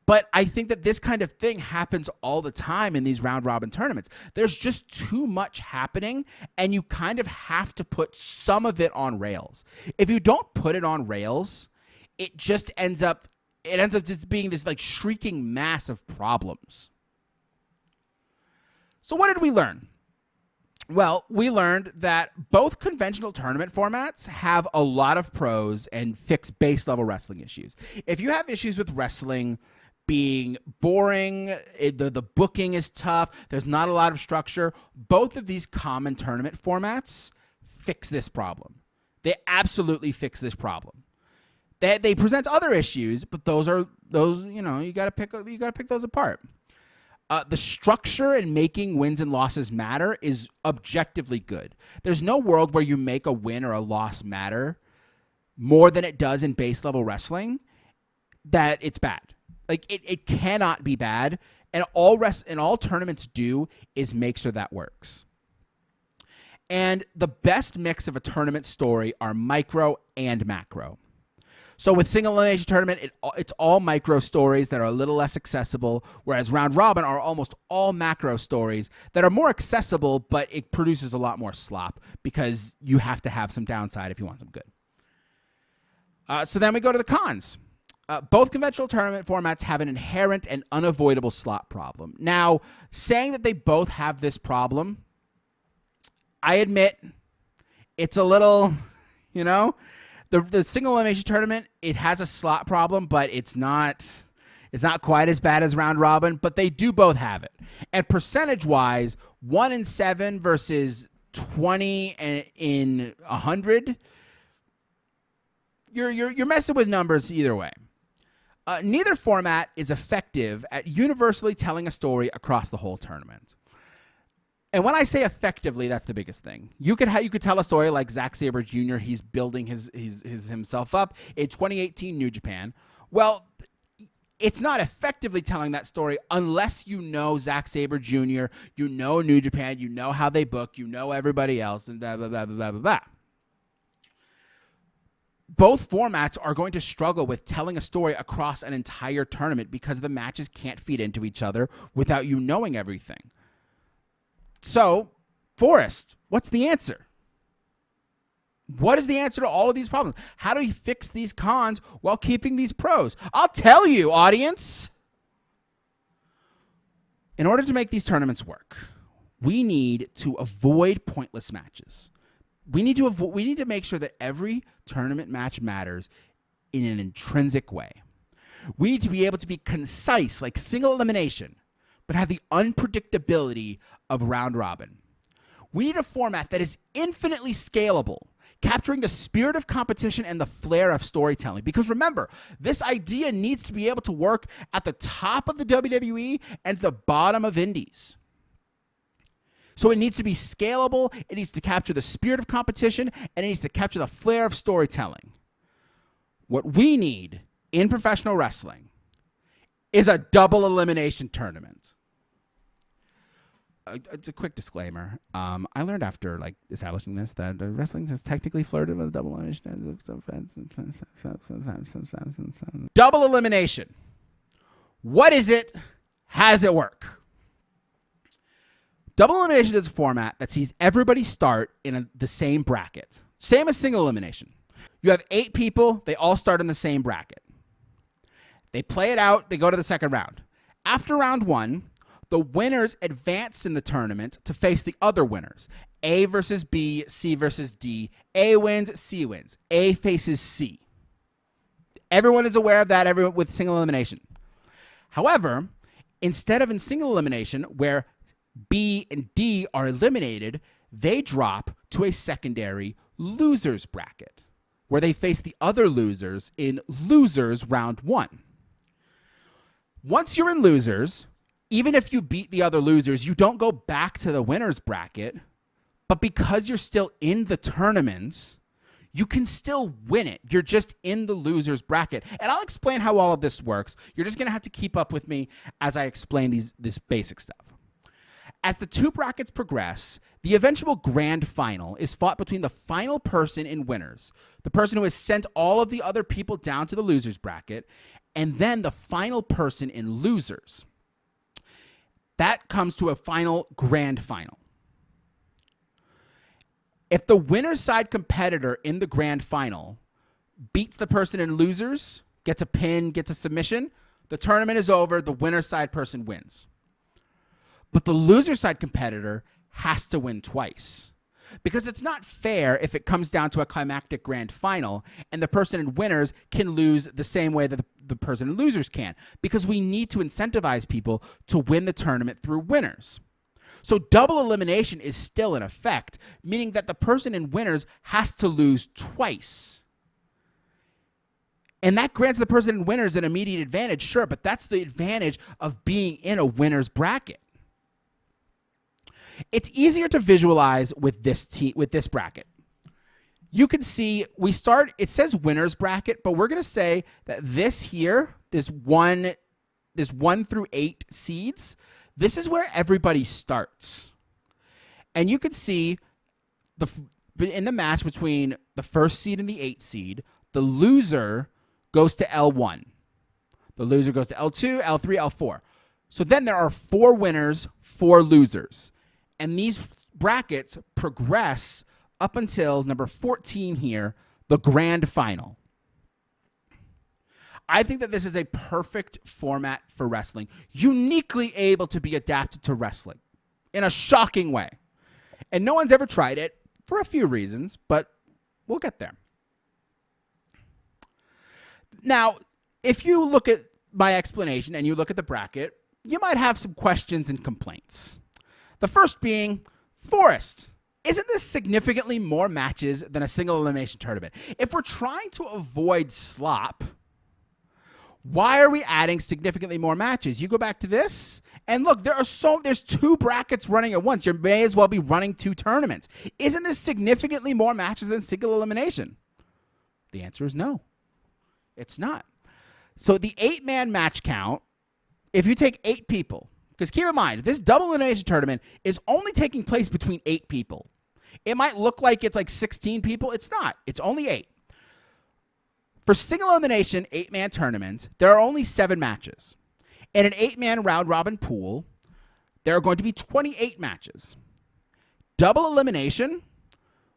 But I think that this kind of thing happens all the time in these round-robin tournaments. There's just too much happening, and you kind of have to put some of it on rails. If you don't put it on rails, it just ends up just being this like shrieking mass of problems. So what did we learn? Well, we learned that both conventional tournament formats have a lot of pros and fix base-level wrestling issues. If you have issues with wrestling being boring, the booking is tough, there's not a lot of structure, both of these common tournament formats fix this problem. They absolutely fix this problem. They present other issues, but those you got to pick those apart. The structure in making wins and losses matter is objectively good. There's no world where you make a win or a loss matter more than it does in base level wrestling that it's bad. Like it cannot be bad, and all tournaments do is make sure that works. And the best mix of a tournament story are micro and macro. So with single-elimination tournament, it's all micro stories that are a little less accessible, whereas round robin are almost all macro stories that are more accessible, but it produces a lot more slop because you have to have some downside if you want some good. So then we go to the cons. Both conventional tournament formats have an inherent and unavoidable slot problem. Now, saying that they both have this problem, I admit it's a little, the single elimination tournament, it has a slot problem, but it's not quite as bad as round robin, but they do both have it. And percentage-wise, 1-7 versus 20 in 100, you're messing with numbers either way. Neither format is effective at universally telling a story across the whole tournament. And when I say effectively, that's the biggest thing. You could tell a story like Zack Sabre Jr. He's building himself up in 2018 New Japan. Well, it's not effectively telling that story unless you know Zack Sabre Jr., you know New Japan, you know how they book, you know everybody else, and blah, blah, blah, blah, blah, blah. Both formats are going to struggle with telling a story across an entire tournament because the matches can't feed into each other without you knowing everything. So, Forrest, what's the answer? What is the answer to all of these problems? How do we fix these cons while keeping these pros? I'll tell you, audience. In order to make these tournaments work, we need to avoid pointless matches. We need to make sure that every tournament match matters in an intrinsic way. We need to be able to be concise, like single elimination, but have the unpredictability of round robin. We need a format that is infinitely scalable, capturing the spirit of competition and the flair of storytelling. Because remember, this idea needs to be able to work at the top of the WWE and the bottom of indies. So it needs to be scalable, it needs to capture the spirit of competition, and it needs to capture the flair of storytelling. What we need in professional wrestling is a double elimination tournament. it's a quick disclaimer. I learned after establishing this that wrestling has technically flirted with double elimination. Double elimination. What is it? How does it work? Double elimination is a format that sees everybody start in the same bracket. Same as single elimination. You have 8 people. They all start in the same bracket. They play it out. They go to the second round. After round 1, the winners advance in the tournament to face the other winners. A versus B, C versus D. A wins, C wins. A faces C. Everyone is aware of that, everyone with single elimination. However, instead of in single elimination, where B and D are eliminated, they drop to a secondary losers bracket, where they face the other losers in losers round 1. Once you're in losers, even if you beat the other losers, you don't go back to the winners bracket, but because you're still in the tournaments, you can still win it. You're just in the losers bracket. And I'll explain how all of this works. You're just going to have to keep up with me as I explain this basic stuff. As the 2 brackets progress, the eventual grand final is fought between the final person in winners, the person who has sent all of the other people down to the losers bracket, and then the final person in losers. That comes to a final grand final. If the winner's side competitor in the grand final beats the person in losers, gets a pin, gets a submission, the tournament is over, the winner's side person wins. But the loser side competitor has to win twice, because it's not fair if it comes down to a climactic grand final and the person in winners can lose the same way that the person in losers can, because we need to incentivize people to win the tournament through winners. So double elimination is still in effect, meaning that the person in winners has to lose twice. And that grants the person in winners an immediate advantage, sure, but that's the advantage of being in a winner's bracket. It's easier to visualize with this bracket. You can see it says winners bracket, but we're going to say that this here, this 1 through 8 seeds, this is where everybody starts. And you can see in the match between the 1st seed and the 8th seed, the loser goes to L1. The loser goes to L2, L3, L4. So then there are 4 winners, 4 losers. And these brackets progress up until number 14 here, the grand final. I think that this is a perfect format for wrestling, uniquely able to be adapted to wrestling in a shocking way. And no one's ever tried it for a few reasons, but we'll get there. Now, if you look at my explanation and you look at the bracket, you might have some questions and complaints. The first being, Forrest, isn't this significantly more matches than a single elimination tournament? If we're trying to avoid slop, why are we adding significantly more matches? You go back to this, and look, there's 2 brackets running at once. You may as well be running 2 tournaments. Isn't this significantly more matches than single elimination? The answer is no. It's not. So the 8-man match count, if you take 8 people, because keep in mind, this double elimination tournament is only taking place between 8 people. It might look like it's like 16 people. It's not. It's only 8. For single elimination 8-man tournaments, there are only 7 matches. In an 8-man round-robin pool, there are going to be 28 matches. Double elimination,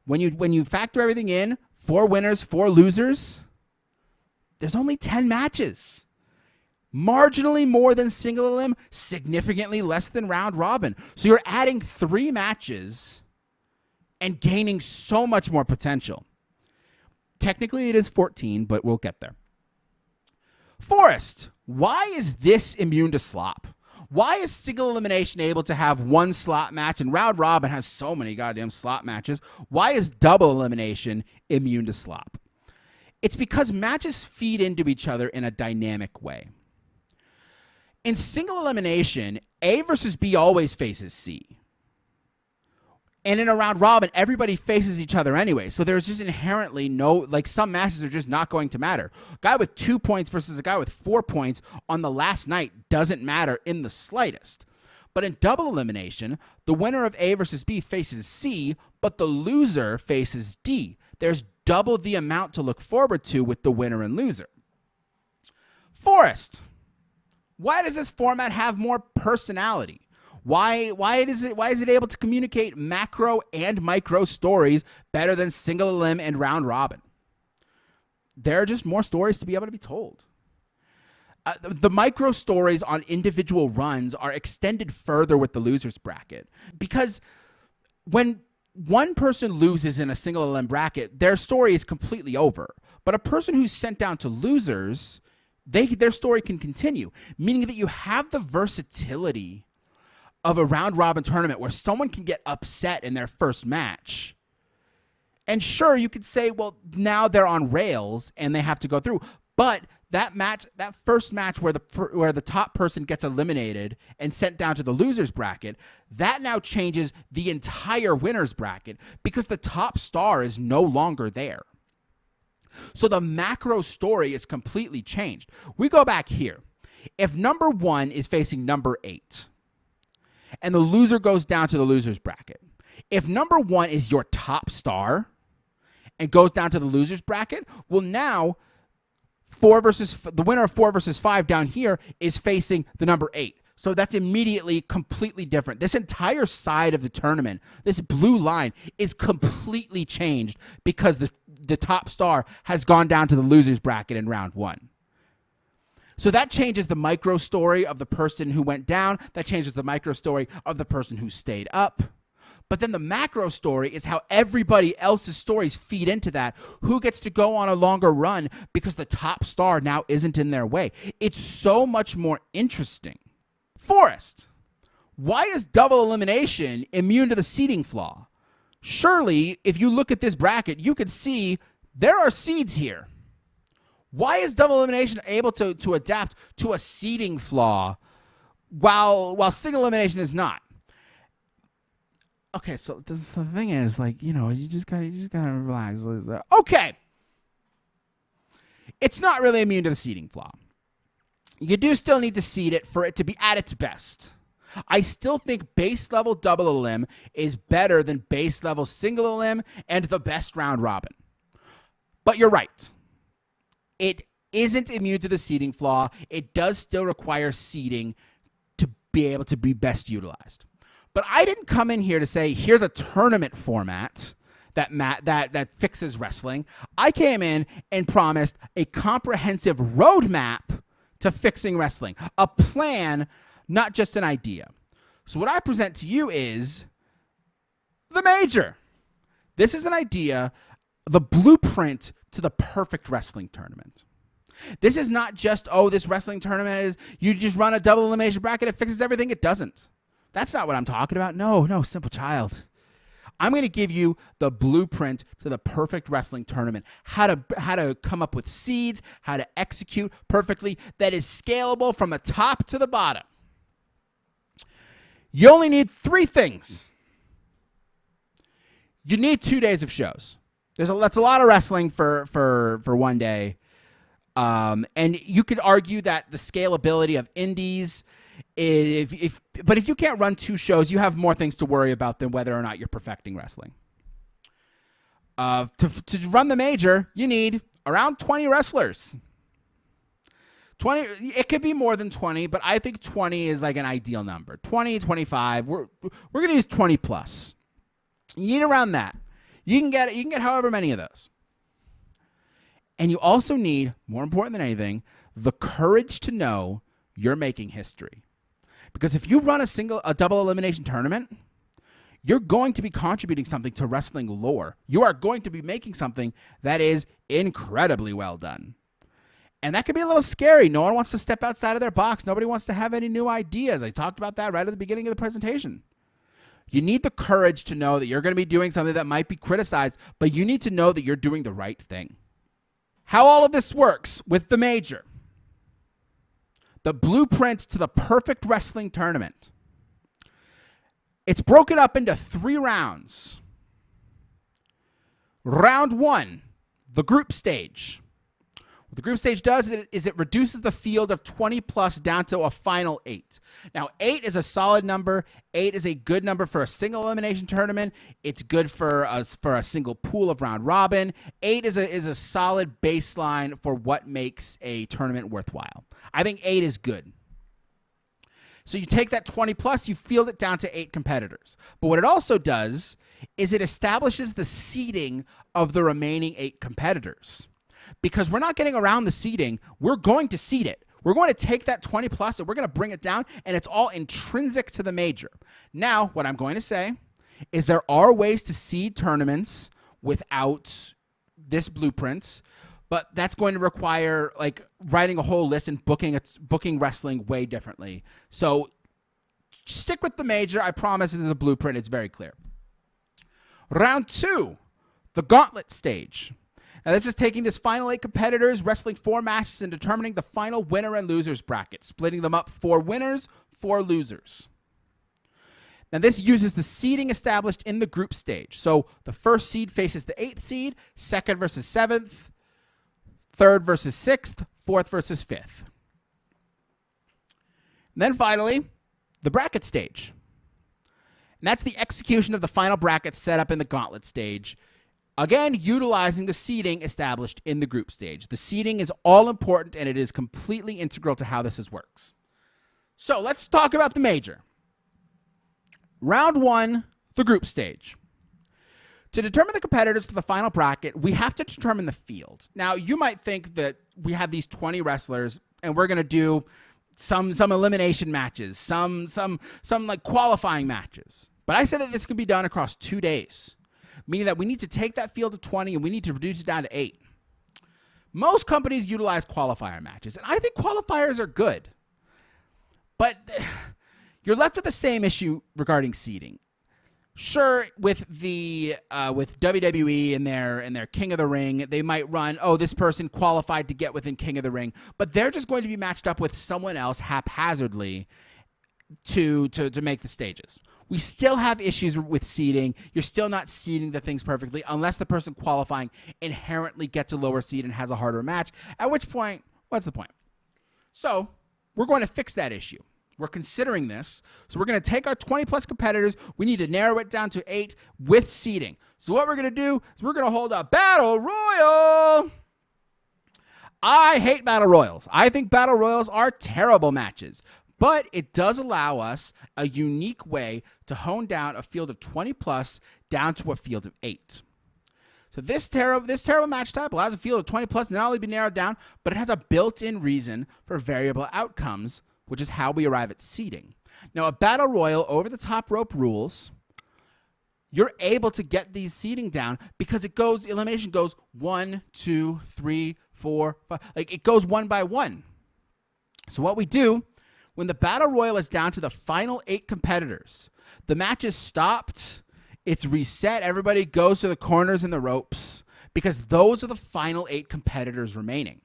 when you factor everything in, 4 winners, 4 losers, there's only 10 matches. Marginally more than single elim, significantly less than round robin. So you're adding 3 matches and gaining so much more potential. Technically it is 14, but we'll get there. Forrest, why is this immune to slop? Why is single elimination able to have 1 slot match and round robin has so many goddamn slot matches? Why is double elimination immune to slop? It's because matches feed into each other in a dynamic way. In single elimination, A versus B always faces C. And in a round robin, everybody faces each other anyway. So there's just inherently some matches are just not going to matter. A guy with 2 points versus a guy with 4 points on the last night doesn't matter in the slightest. But in double elimination, the winner of A versus B faces C, but the loser faces D. There's double the amount to look forward to with the winner and loser. Forrest, why does this format have more personality? Why is it able to communicate macro and micro stories better than single elim and round robin? There are just more stories to be able to be told. The micro stories on individual runs are extended further with the losers bracket, because when one person loses in a single elim bracket, their story is completely over. But a person who's sent down to losers, their story can continue, meaning that you have the versatility of a round robin tournament where someone can get upset in their first match. And sure, you could say, well, now they're on rails and they have to go through. But that first match where the top person gets eliminated and sent down to the losers bracket, that now changes the entire winners bracket because the top star is no longer there. So the macro story is completely changed. We go back here. If number 1 is facing number 8 and the loser goes down to the losers bracket, if number 1 is your top star and goes down to the losers bracket, well, now the winner of 4 versus 5 down here is facing the number 8. So that's immediately completely different. This entire side of the tournament, this blue line, is completely changed because the top star has gone down to the losers bracket in round 1. So that changes the micro story of the person who went down. That changes the micro story of the person who stayed up. But then the macro story is how everybody else's stories feed into that. Who gets to go on a longer run because the top star now isn't in their way. It's so much more interesting. Forrest, why is double elimination immune to the seeding flaw? Surely, if you look at this bracket, you can see there are seeds here. Why is double elimination able to adapt to a seeding flaw while single elimination is not? Okay, so the thing is, you just gotta relax. Okay, it's not really immune to the seeding flaw. You do still need to seed it for it to be at its best. I still think base level double elim is better than base level single elim and the best round robin. But you're right. It isn't immune to the seeding flaw. It does still require seeding to be able to be best utilized. But I didn't come in here to say, here's a tournament format that fixes wrestling. I came in and promised a comprehensive roadmap to fixing wrestling, a plan, not just an idea. So what I present to you is the major. This is an idea, the blueprint to the perfect wrestling tournament. This is not just, this wrestling tournament is, you just run a double elimination bracket, it fixes everything. It doesn't. That's not what I'm talking about. No, simple child. I'm going to give you the blueprint to the perfect wrestling tournament, how to come up with seeds, how to execute perfectly, that is scalable from the top to the bottom. You only need 3 things. You need 2 days of shows. That's a lot of wrestling for one day. And you could argue that the scalability of indies, but if you can't run 2 shows, you have more things to worry about than whether or not you're perfecting wrestling. To run the major, you need around 20 wrestlers. 20, it could be more than 20, but I think 20 is like an ideal number. 20, 25. We're going to use 20 plus. You need around that. You can get however many of those. And you also need, more important than anything, the courage to know you're making history. Because if you run a double elimination tournament, you're going to be contributing something to wrestling lore. You are going to be making something that is incredibly well done. And that can be a little scary. No one wants to step outside of their box. Nobody wants to have any new ideas. I talked about that right at the beginning of the presentation. You need the courage to know that you're going to be doing something that might be criticized, but you need to know that you're doing the right thing. How all of this works with the major. The blueprint to the perfect wrestling tournament. It's broken up into 3 rounds. Round 1, the group stage. What the group stage does is it reduces the field of 20 plus down to a final 8. Now, 8 is a solid number. 8 is a good number for a single elimination tournament. It's good for a single pool of round robin. 8 is a solid baseline for what makes a tournament worthwhile. I think 8 is good. So you take that 20 plus, you field it down to 8 competitors. But what it also does is it establishes the seeding of the remaining 8 competitors. Because we're not getting around the seeding, we're going to seed it. We're going to take that 20 plus and we're going to bring it down, and it's all intrinsic to the major. Now, what I'm going to say is there are ways to seed tournaments without this blueprints, but that's going to require like writing a whole list and booking wrestling way differently. So stick with the major. I promise it is a blueprint. It's very clear. Round 2, the gauntlet stage. Now, this is taking this final 8 competitors, wrestling 4 matches, and determining the final winner and losers bracket, splitting them up 4 winners, 4 losers. Now, this uses the seeding established in the group stage. So the first seed faces the 8th seed, second versus 7th, third versus 6th, fourth versus 5th. And then finally, the bracket stage. And that's the execution of the final bracket set up in the gauntlet stage. Again, utilizing the seeding established in the group stage. The seeding is all important, and it is completely integral to how this works. So let's talk about the major. Round 1, the group stage. To determine the competitors for the final bracket, we have to determine the field. Now, you might think that we have these 20 wrestlers, and we're going to do some elimination matches, some like qualifying matches. But I said that this could be done across 2 days. Meaning that we need to take that field of 20 and we need to reduce it down to 8. Most companies utilize qualifier matches, and I think qualifiers are good. But you're left with the same issue regarding seeding. Sure, with WWE and their King of the Ring, they might run, this person qualified to get within King of the Ring, but they're just going to be matched up with someone else haphazardly to make the stages. We still have issues with seeding. You're still not seeding the things perfectly unless the person qualifying inherently gets a lower seed and has a harder match, at which point, what's the point? So we're going to fix that issue. We're considering this. So we're going to take our 20-plus competitors. We need to narrow it down to 8 with seeding. So what we're going to do is we're going to hold a battle royal. I hate battle royals. I think battle royals are terrible matches. But it does allow us a unique way to hone down a field of 20-plus down to a field of 8. So this terrible match type allows a field of 20-plus to not only be narrowed down, but it has a built-in reason for variable outcomes, which is how we arrive at seeding. Now, a battle royal over the top rope rules, you're able to get these seeding down because elimination goes 1, 2, 3, 4, 5. Like it goes one by one. So what we do, when the battle royal is down to the final 8 competitors, the match is stopped, it's reset, everybody goes to the corners and the ropes because those are the final 8 competitors remaining.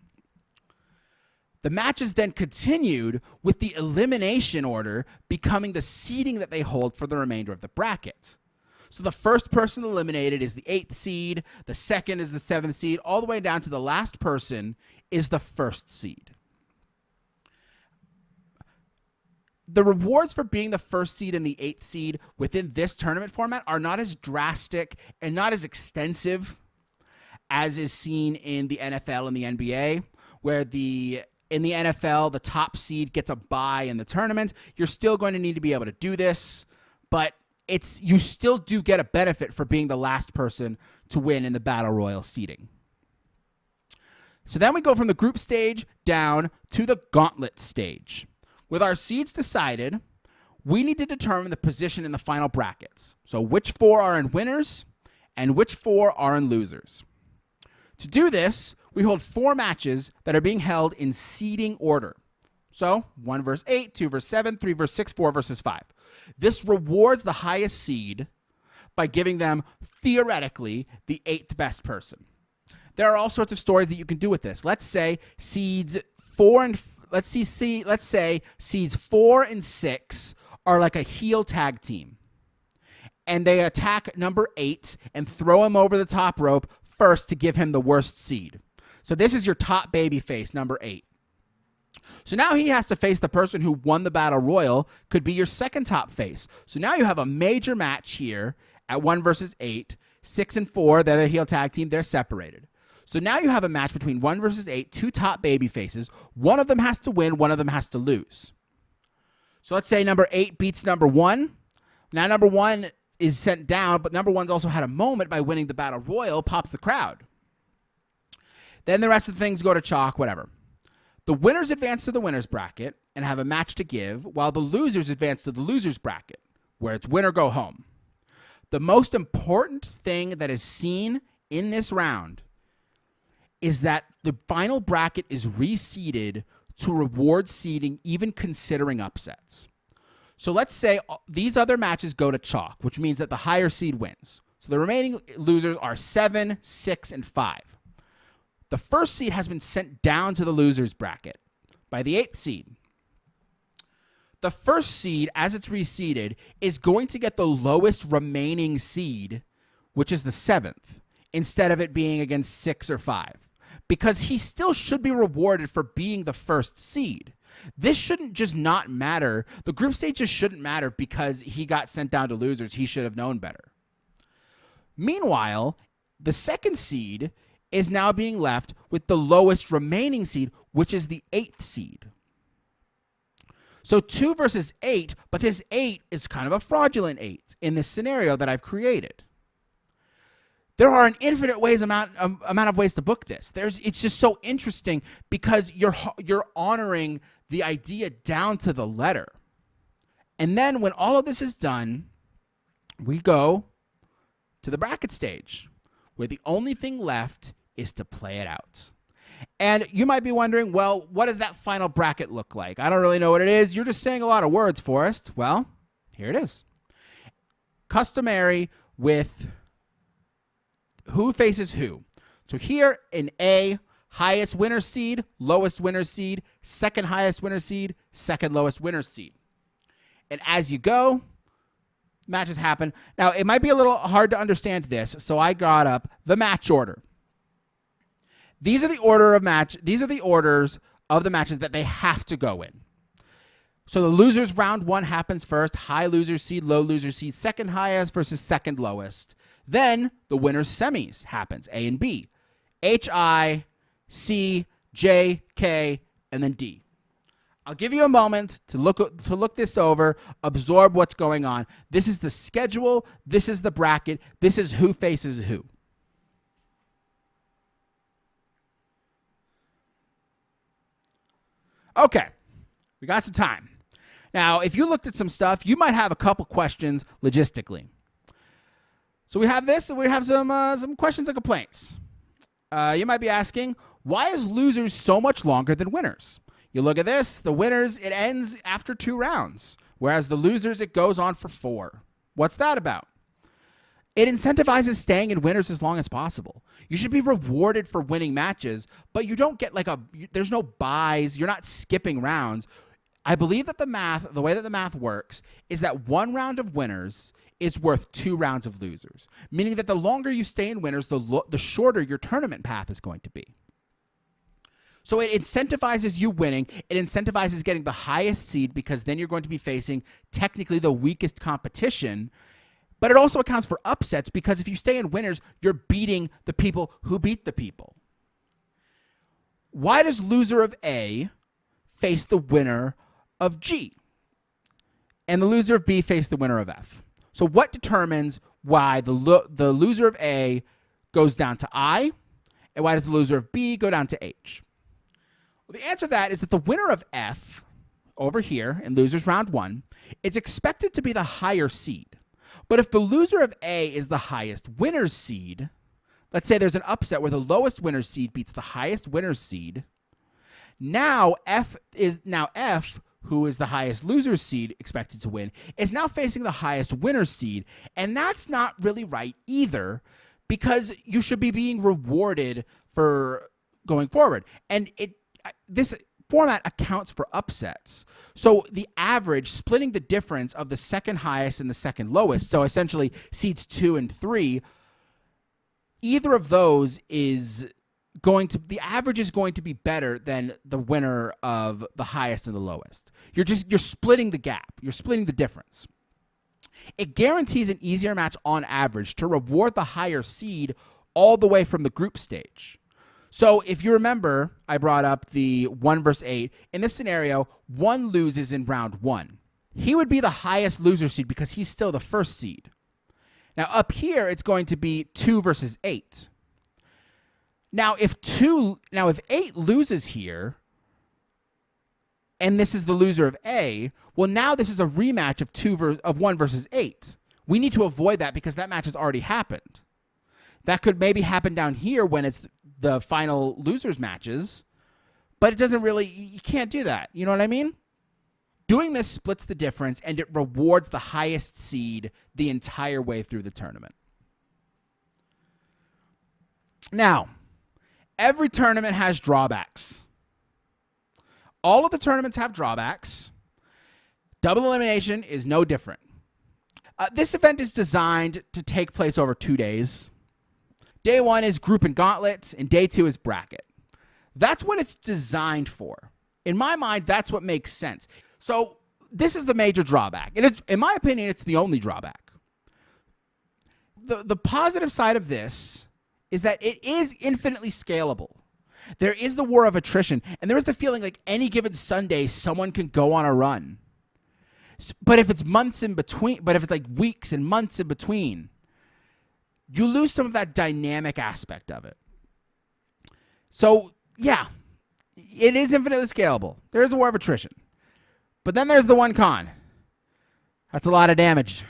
The match is then continued with the elimination order becoming the seeding that they hold for the remainder of the bracket. So the first person eliminated is the 8th seed, the second is the 7th seed, all the way down to the last person is the 1st seed. The rewards for being the 1st seed and the 8th seed within this tournament format are not as drastic and not as extensive as is seen in the NFL and the NBA, where in the NFL, the top seed gets a bye in the tournament. You're still going to need to be able to do this, but you still do get a benefit for being the last person to win in the Battle Royal seeding. So then we go from the group stage down to the gauntlet stage. With our seeds decided, we need to determine the position in the final brackets. So which 4 are in winners and which 4 are in losers. To do this, we hold 4 matches that are being held in seeding order. So 1 versus 8, 2 versus 7, 3 versus 6, 4 versus 5. This rewards the highest seed by giving them, theoretically, the 8th best person. There are all sorts of stories that you can do with this. Let's say seeds 4 and seeds 4 and 6 are like a heel tag team. And they attack number 8 and throw him over the top rope first to give him the worst seed. So this is your top baby face, number 8. So now he has to face the person who won the battle royal, could be your second top face. So now you have a major match here at 1 versus 8. 6 and 4, they're the heel tag team, they're separated. So now you have a match between 1 versus 8, 2 top baby faces. One of them has to win, one of them has to lose. So let's say number 8 beats number 1. Now number 1 is sent down, but number 1's also had a moment by winning the battle royal, pops the crowd. Then the rest of the things go to chalk, whatever. The winners advance to the winners bracket and have a match to give, while the losers advance to the losers bracket, where it's win or go home. The most important thing that is seen in this round is that the final bracket is reseeded to reward seeding, even considering upsets. So let's say these other matches go to chalk, which means that the higher seed wins. So the remaining losers are 7, 6, and 5. The first seed has been sent down to the losers bracket by the 8th seed. The first seed, as it's reseeded, is going to get the lowest remaining seed, which is the 7th, instead of it being against 6 or 5, because he still should be rewarded for being the first seed. This shouldn't just not matter. The group stage just shouldn't matter because he got sent down to losers. He should have known better. Meanwhile, the second seed is now being left with the lowest remaining seed, which is the 8th seed. So 2 versus 8, but this 8 is kind of a fraudulent 8 in this scenario that I've created. There are an infinite amount of ways to book this. It's just so interesting because you're honoring the idea down to the letter. And then when all of this is done, we go to the bracket stage, where the only thing left is to play it out. And you might be wondering, well, what does that final bracket look like? I don't really know what it is. You're just saying a lot of words, Forrest. Well, here it is. Customary with who faces who. So here in A, highest winner seed, lowest winner seed, second highest winner seed, second lowest winner seed. And as you go, matches happen. Now, it might be a little hard to understand this, so I got up the match order. These are the orders of the matches that they have to go in. So the losers round 1 happens first, high loser seed, low loser seed, second highest versus second lowest. Then the winner's semis happens, A and B. H, I, C, J, K, and then D. I'll give you a moment to look this over, absorb what's going on. This is the schedule. This is the bracket. This is who faces who. Okay, we got some time. Now, if you looked at some stuff, you might have a couple questions logistically. So we have this, and we have some questions and complaints. You might be asking, why is losers so much longer than winners? You look at this, the winners, it ends after 2 rounds, whereas the losers, it goes on for 4. What's that about? It incentivizes staying in winners as long as possible. You should be rewarded for winning matches, but you don't get there's no buys, you're not skipping rounds. I believe that the way that the math works is that 1 round of winners is worth 2 rounds of losers, meaning that the longer you stay in winners, the shorter your tournament path is going to be. So it incentivizes you winning. It incentivizes getting the highest seed because then you're going to be facing technically the weakest competition. But it also accounts for upsets because if you stay in winners, you're beating the people who beat the people. Why does loser of A face the winner of G? And the loser of B face the winner of F? So what determines why the loser of A goes down to I, and why does the loser of B go down to H? Well, the answer to that is that the winner of F, over here in losers round 1, is expected to be the higher seed. But if the loser of A is the highest winner's seed, let's say there's an upset where the lowest winner's seed beats the highest winner's seed, now F, who is the highest loser's seed expected to win, is now facing the highest winner's seed. And that's not really right either, because you should be being rewarded for going forward. And this format accounts for upsets. So the average, splitting the difference of the second highest and the second lowest, so essentially seeds 2 and 3, either of those is the average is going to be better than the winner of the highest and the lowest. You're splitting the gap. You're splitting the difference. It guarantees an easier match on average to reward the higher seed all the way from the group stage. So if you remember, I brought up the 1 versus 8. In this scenario, 1 loses in round 1. He would be the highest loser seed because he's still the first seed. Now up here, it's going to be 2 versus 8. Now if 8 loses here, and this is the loser of A, well, now this is a rematch of 1 versus 8. We need to avoid that because that match has already happened. That could maybe happen down here when it's the final losers matches, but it doesn't really, you can't do that. You know what I mean? Doing this splits the difference, and it rewards the highest seed the entire way through the tournament. Now, every tournament has drawbacks. All of the tournaments have drawbacks. Double elimination is no different. This event is designed to take place over 2 days. Day 1 is group and gauntlet, and day 2 is bracket. That's what it's designed for. In my mind, that's what makes sense. So this is the major drawback. And in my opinion, it's the only drawback. The positive side of this is that it is infinitely scalable. There is the war of attrition, and there is the feeling like any given Sunday, someone can go on a run. But if it's months in between, but if it's like weeks and months in between, you lose some of that dynamic aspect of it. So, yeah, it is infinitely scalable. There is a war of attrition. But then there's the one con. That's a lot of damage.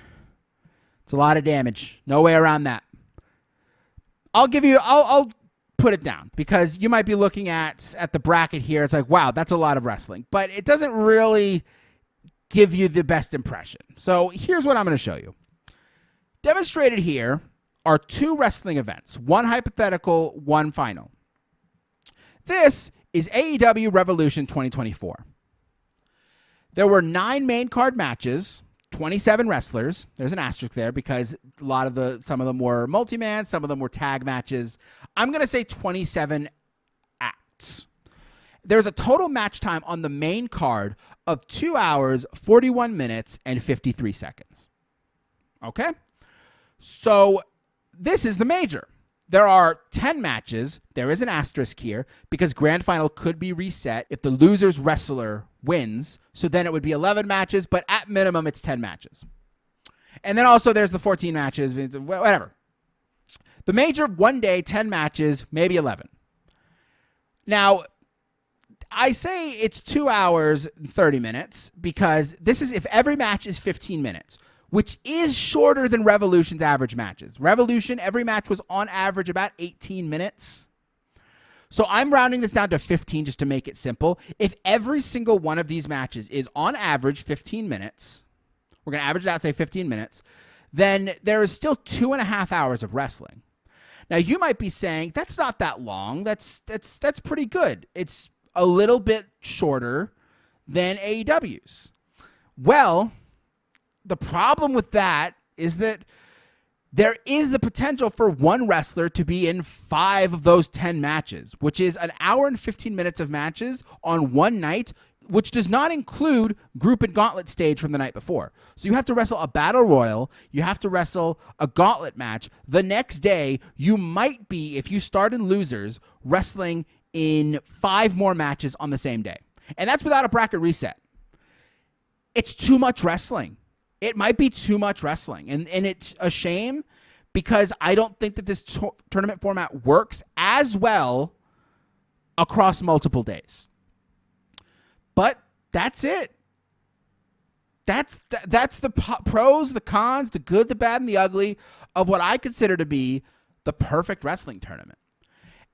It's a lot of damage. No way around that. I'll put it down because you might be looking at the bracket here. It's like, wow, that's a lot of wrestling. But it doesn't really give you the best impression. So here's what I'm going to show you. Demonstrated here are 2 wrestling events, 1 hypothetical, 1 final. This is AEW Revolution 2024. There were 9 main card matches, 27 wrestlers. There's an asterisk there because some of them were multi-man, some of them were tag matches. I'm going to say 27 acts. There's a total match time on the main card of 2 hours, 41 minutes, and 53 seconds. Okay? So this is the major. There are 10 matches. There is an asterisk here because grand final could be reset if the loser's wrestler wins. So then it would be 11 matches, but at minimum, it's 10 matches. And then also there's the 14 matches, whatever. The major, 1 day, 10 matches, maybe 11. Now, I say it's 2 hours and 30 minutes because this is if every match is 15 minutes, which is shorter than Revolution's average matches. Revolution, every match was on average about 18 minutes. So I'm rounding this down to 15 just to make it simple. If every single one of these matches is on average 15 minutes, we're going to average it out, say 15 minutes, then there is still 2.5 hours of wrestling. Now, you might be saying, that's not that long. That's pretty good. It's a little bit shorter than AEW's. Well, the problem with that is that there is the potential for one wrestler to be in 5 of those 10 matches, which is an hour and 15 minutes of matches on one night, which does not include group and gauntlet stage from the night before. So you have to wrestle a battle royal. You have to wrestle a gauntlet match. The next day, you might be, if you start in losers, wrestling in 5 more matches on the same day. And that's without a bracket reset. It's too much wrestling. It might be too much wrestling. And it's a shame because I don't think that this tournament format works as well across multiple days. But that's it. That's the pros, the cons, the good, the bad, and the ugly of what I consider to be the perfect wrestling tournament.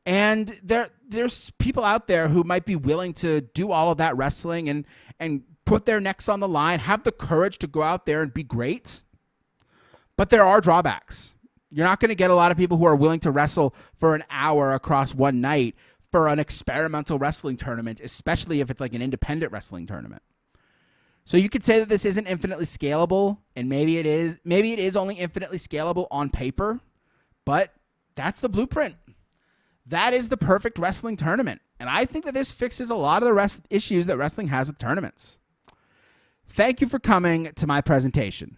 And there's people out there who might be willing to do all of that wrestling and put their necks on the line, have the courage to go out there and be great. But there are drawbacks. You're not going to get a lot of people who are willing to wrestle for an hour across one night for an experimental wrestling tournament, especially if it's like an independent wrestling tournament. So you could say that this isn't infinitely scalable, and maybe it is. Maybe it is only infinitely scalable on paper, but that's the blueprint. That is the perfect wrestling tournament. And I think that this fixes a lot of the issues that wrestling has with tournaments. Thank you for coming to my presentation.